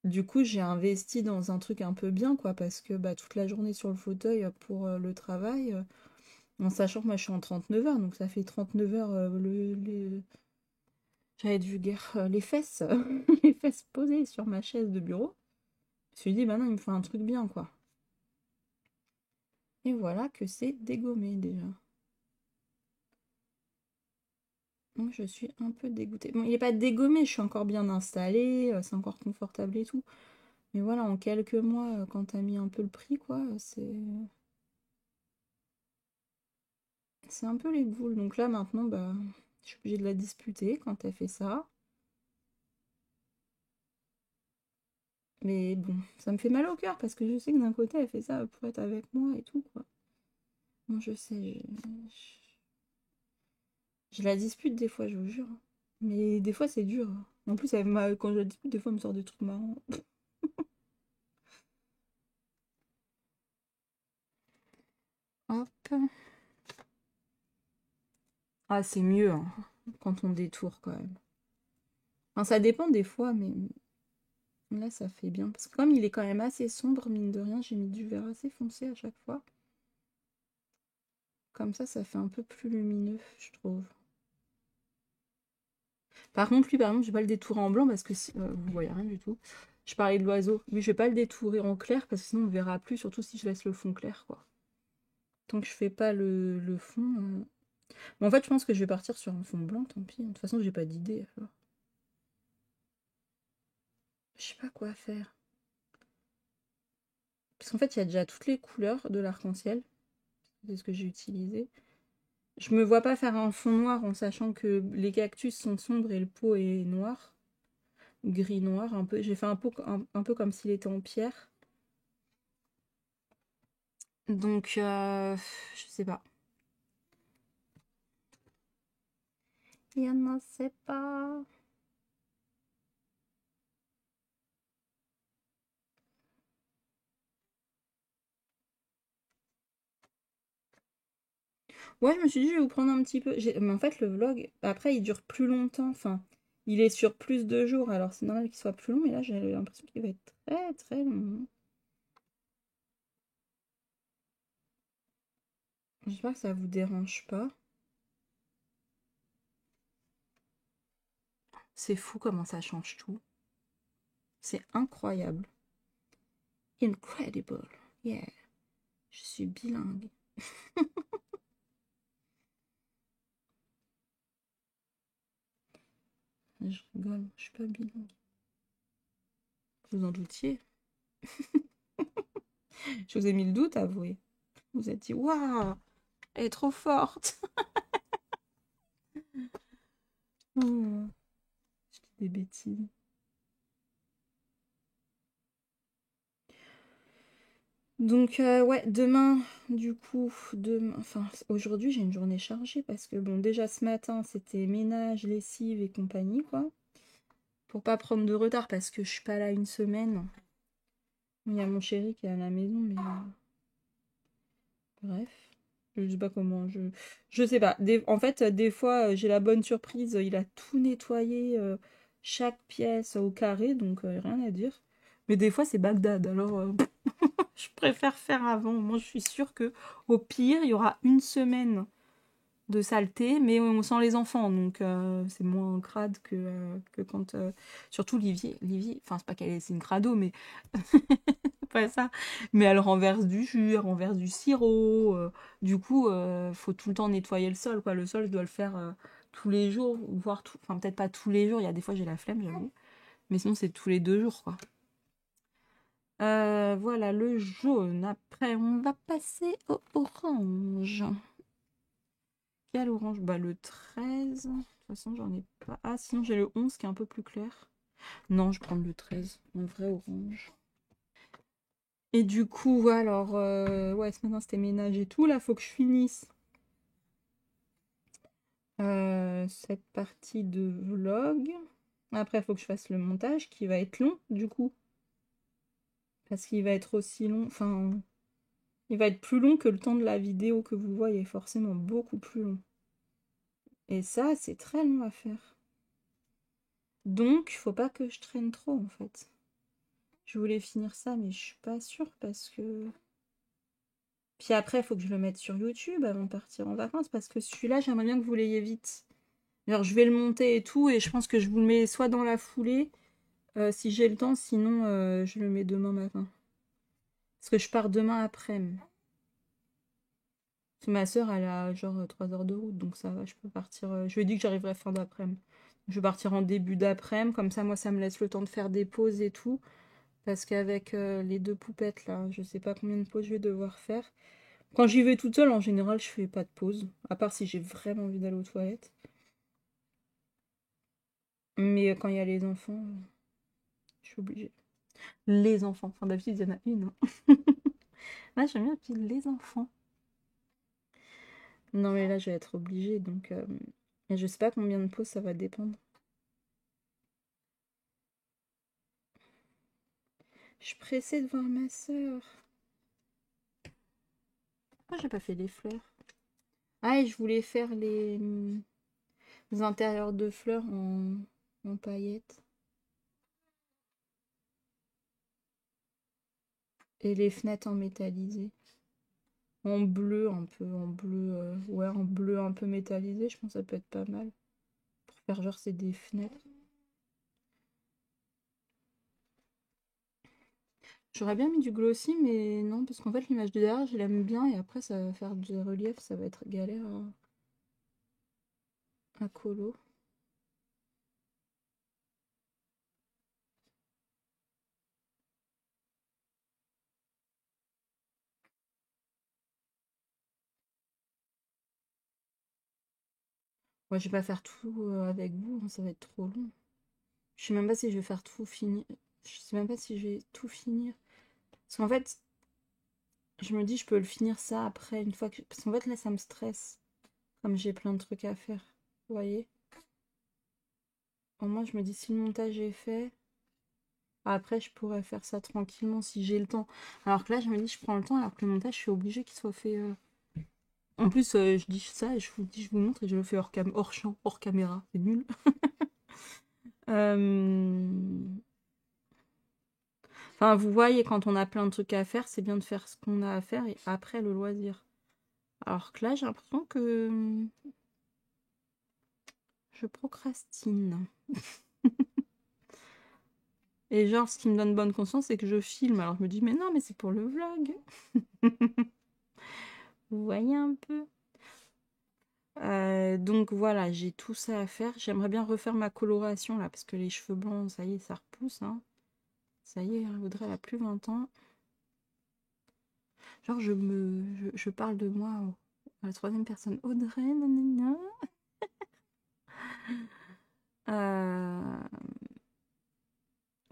Du coup, j'ai investi dans un truc un peu bien, quoi, parce que bah, toute la journée sur le fauteuil pour le travail, en sachant que moi je suis en 39 heures, donc ça fait 39 heures j'avais du guère les fesses, les fesses posées sur ma chaise de bureau. Je me suis dit, bah non, il me faut un truc bien, quoi. Et voilà que c'est dégommé déjà. Donc je suis un peu dégoûtée. Bon, il n'est pas dégommé, je suis encore bien installée, c'est encore confortable et tout. Mais voilà, en quelques mois, quand t'as mis un peu le prix, quoi, c'est un peu les boules. Donc là, maintenant, bah, je suis obligée de la disputer quand elle fait ça. Mais bon, ça me fait mal au cœur parce que je sais que d'un côté, elle fait ça pour être avec moi et tout, quoi. Bon, je sais, je la dispute des fois, je vous jure. Mais des fois, c'est dur. En plus, quand je la dispute, des fois, elle me sort des trucs marrants. Hop. Ah, c'est mieux, hein, quand on détourne quand même. Enfin, ça dépend des fois, mais là, ça fait bien. Parce que comme il est quand même assez sombre, mine de rien, j'ai mis du verre assez foncé à chaque fois. Comme ça fait un peu plus lumineux, je trouve. Par contre, lui, par exemple, je vais pas le détourer en blanc parce que vous voyez rien du tout. Je parlais de l'oiseau. Lui, je vais pas le détourer en clair parce que sinon on ne verra plus, surtout si je laisse le fond clair, quoi. Tant que je fais pas le fond. Mais en fait, je pense que je vais partir sur un fond blanc, tant pis. De toute façon, j'ai pas d'idée. Alors. Je sais pas quoi faire. Parce qu'en fait, il y a déjà toutes les couleurs de l'arc-en-ciel. C'est ce que j'ai utilisé. Je me vois pas faire un fond noir en sachant que les cactus sont sombres et le pot est noir. Gris noir un peu. J'ai fait un pot un peu comme s'il était en pierre. Donc, je sais pas. Je ne sais pas. Ouais, je me suis dit, je vais vous prendre un petit peu. Mais en fait, le vlog, après, il dure plus longtemps. Enfin, il est sur plus de jours. Alors, c'est normal qu'il soit plus long. Mais là, j'ai l'impression qu'il va être très, très long. J'espère que ça vous dérange pas. C'est fou comment ça change tout. C'est incroyable. Incredible. Yeah. Je suis bilingue. Je rigole, je suis pas bilingue. Vous en doutiez. Je vous ai mis le doute, avouez. Vous êtes dit, waouh, elle est trop forte. Oh, je dis des bêtises. Donc, ouais, demain, du coup, enfin, aujourd'hui, j'ai une journée chargée parce que, bon, déjà ce matin, c'était ménage, lessive et compagnie, quoi. Pour pas prendre de retard parce que je suis pas là une semaine. Il y a mon chéri qui est à la maison, mais bref. Je sais pas comment. Je sais pas. En fait, des fois, j'ai la bonne surprise. Il a tout nettoyé, chaque pièce au carré, donc rien à dire. Mais des fois, c'est Bagdad. Alors, je préfère faire avant. Moi, je suis sûre que au pire, il y aura une semaine de saleté, mais on sent les enfants, donc c'est moins crade que quand... Surtout Livie, enfin c'est pas qu'elle c'est une crado, mais pas ça, mais elle renverse du jus, elle renverse du sirop, du coup faut tout le temps nettoyer le sol, quoi. Le sol je dois le faire tous les jours, voire tout, enfin peut-être pas tous les jours, il y a des fois j'ai la flemme j'avoue, mais sinon c'est tous les 2 jours, quoi. Voilà le jaune, après on va passer au orange. Quel orange? Bah le 13. De toute façon, j'en ai pas. Ah, sinon j'ai le 11 qui est un peu plus clair. Non, je prends le 13. Un vrai orange. Et du coup, alors, ouais, ce matin c'était ménage et tout. Là, faut que je finisse cette partie de vlog. Après, il faut que je fasse le montage qui va être long, du coup. Parce qu'il va être aussi long. Enfin, il va être plus long que le temps de la vidéo que vous voyez. Forcément, beaucoup plus long. Et ça, c'est très long à faire. Donc, il faut pas que je traîne trop, en fait. Je voulais finir ça, mais je suis pas sûre parce que... Puis après, il faut que je le mette sur YouTube avant de partir en vacances parce que celui-là, j'aimerais bien que vous l'ayez vite. Alors, je vais le monter et tout, et je pense que je vous le mets soit dans la foulée, si j'ai le temps, sinon je le mets demain matin. Parce que je pars demain après-midi. Ma soeur, elle a genre 3 heures de route, donc ça va, je peux partir. Je lui ai dit que j'arriverai fin d'après-midi. Je vais partir en début d'après-midi, comme ça, moi, ça me laisse le temps de faire des pauses et tout. Parce qu'avec les 2 poupettes, là, je sais pas combien de pauses je vais devoir faire. Quand j'y vais toute seule, en général, je fais pas de pause. À part si j'ai vraiment envie d'aller aux toilettes. Mais quand il y a les enfants, je suis obligée. Les enfants. Enfin, d'habitude, il y en a une, hein. Là, j'aime bien dire les enfants. Non, mais là, je vais être obligée. Donc, et je sais pas combien de pauses ça va dépendre. Je suis pressée de voir ma soeur. Pourquoi j'ai pas fait les fleurs? Ah, et je voulais faire les intérieurs de fleurs en paillettes. Et les fenêtres en métallisé. En bleu, un peu, en bleu, ouais, en bleu un peu métallisé, je pense que ça peut être pas mal. Pour faire genre c'est des fenêtres. J'aurais bien mis du glossy, mais non, parce qu'en fait l'image de derrière, je l'aime bien, et après ça va faire du relief, ça va être galère à colo. Moi, je vais pas faire tout avec vous, hein, ça va être trop long. Je sais même pas si je vais faire tout finir. Je sais même pas si je vais tout finir. Parce qu'en fait, je me dis, je peux le finir ça après, une fois que... Parce qu'en fait, là, ça me stresse. Comme j'ai plein de trucs à faire. Vous voyez? Au moins, je me dis, si le montage est fait, après, je pourrais faire ça tranquillement si j'ai le temps. Alors que là, je me dis, je prends le temps, alors que le montage, je suis obligée qu'il soit fait. En plus, je dis ça et je vous dis, je vous montre et je le fais hors champ, hors caméra. C'est nul. Enfin, vous voyez, quand on a plein de trucs à faire, c'est bien de faire ce qu'on a à faire et après le loisir. Alors que là, j'ai l'impression que je procrastine. Et genre, ce qui me donne bonne conscience, c'est que je filme. Alors je me dis, mais non, mais c'est pour le vlog. Vous voyez un peu? Donc voilà, j'ai tout ça à faire. J'aimerais bien refaire ma coloration là, parce que les cheveux blancs, ça y est, ça repousse, hein. Ça y est, hein, Audrey, elle a plus 20 ans. Genre, je parle de moi à la troisième personne. Audrey, nanana.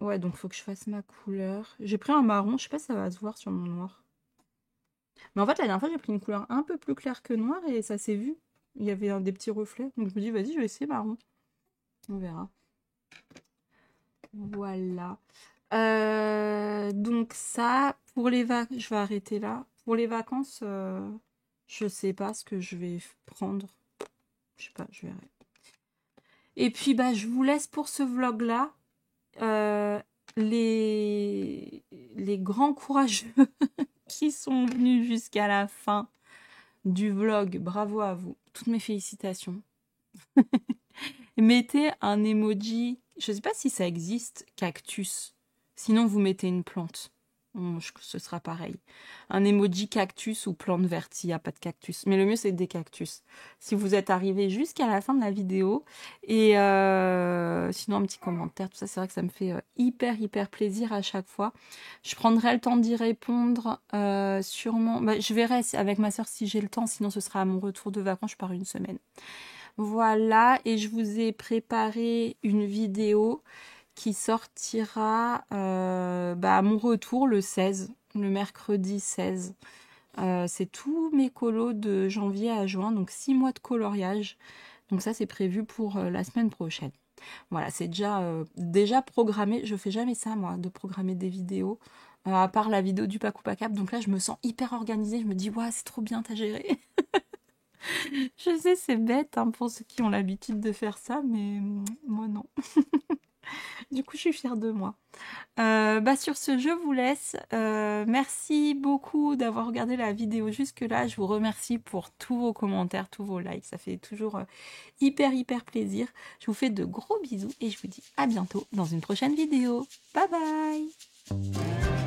Ouais, donc faut que je fasse ma couleur. J'ai pris un marron, je sais pas si ça va se voir sur mon noir. Mais en fait, la dernière fois, j'ai pris une couleur un peu plus claire que noir et ça s'est vu. Il y avait des petits reflets. Donc je me dis, vas-y, je vais essayer marron. On verra. Voilà. Donc ça, pour les vacances, je vais arrêter là. Pour les vacances, je sais pas ce que je vais prendre. Je sais pas, je verrai. Et puis, bah, je vous laisse pour ce vlog-là. Euh, les grands courageux qui sont venus jusqu'à la fin du vlog, bravo à vous. Toutes mes félicitations. Mettez un emoji, je sais pas si ça existe, cactus. Sinon, vous mettez une plante. Ce sera pareil. Un emoji cactus ou plante verte, il n'y a pas de cactus. Mais le mieux, c'est des cactus. Si vous êtes arrivé jusqu'à la fin de la vidéo. Et sinon, un petit commentaire, tout ça, c'est vrai que ça me fait hyper plaisir à chaque fois. Je prendrai le temps d'y répondre sûrement. Bah, je verrai avec ma soeur si j'ai le temps. Sinon, ce sera à mon retour de vacances. Je pars une semaine. Voilà, et je vous ai préparé une vidéo qui sortira à mon retour le 16, le mercredi 16. C'est tous mes colos de janvier à juin, donc 6 mois de coloriage. Donc ça, c'est prévu pour la semaine prochaine. Voilà, c'est déjà programmé. Je fais jamais ça, moi, de programmer des vidéos, à part la vidéo du Paco Pacap. Donc là, je me sens hyper organisée. Je me dis, ouais, c'est trop bien, t'as géré. Je sais, c'est bête hein, pour ceux qui ont l'habitude de faire ça, mais moi non. Du coup, je suis fière de moi. Sur ce, je vous laisse. Merci beaucoup d'avoir regardé la vidéo jusque-là. Je vous remercie pour tous vos commentaires, tous vos likes. Ça fait toujours hyper plaisir. Je vous fais de gros bisous et je vous dis à bientôt dans une prochaine vidéo. Bye bye!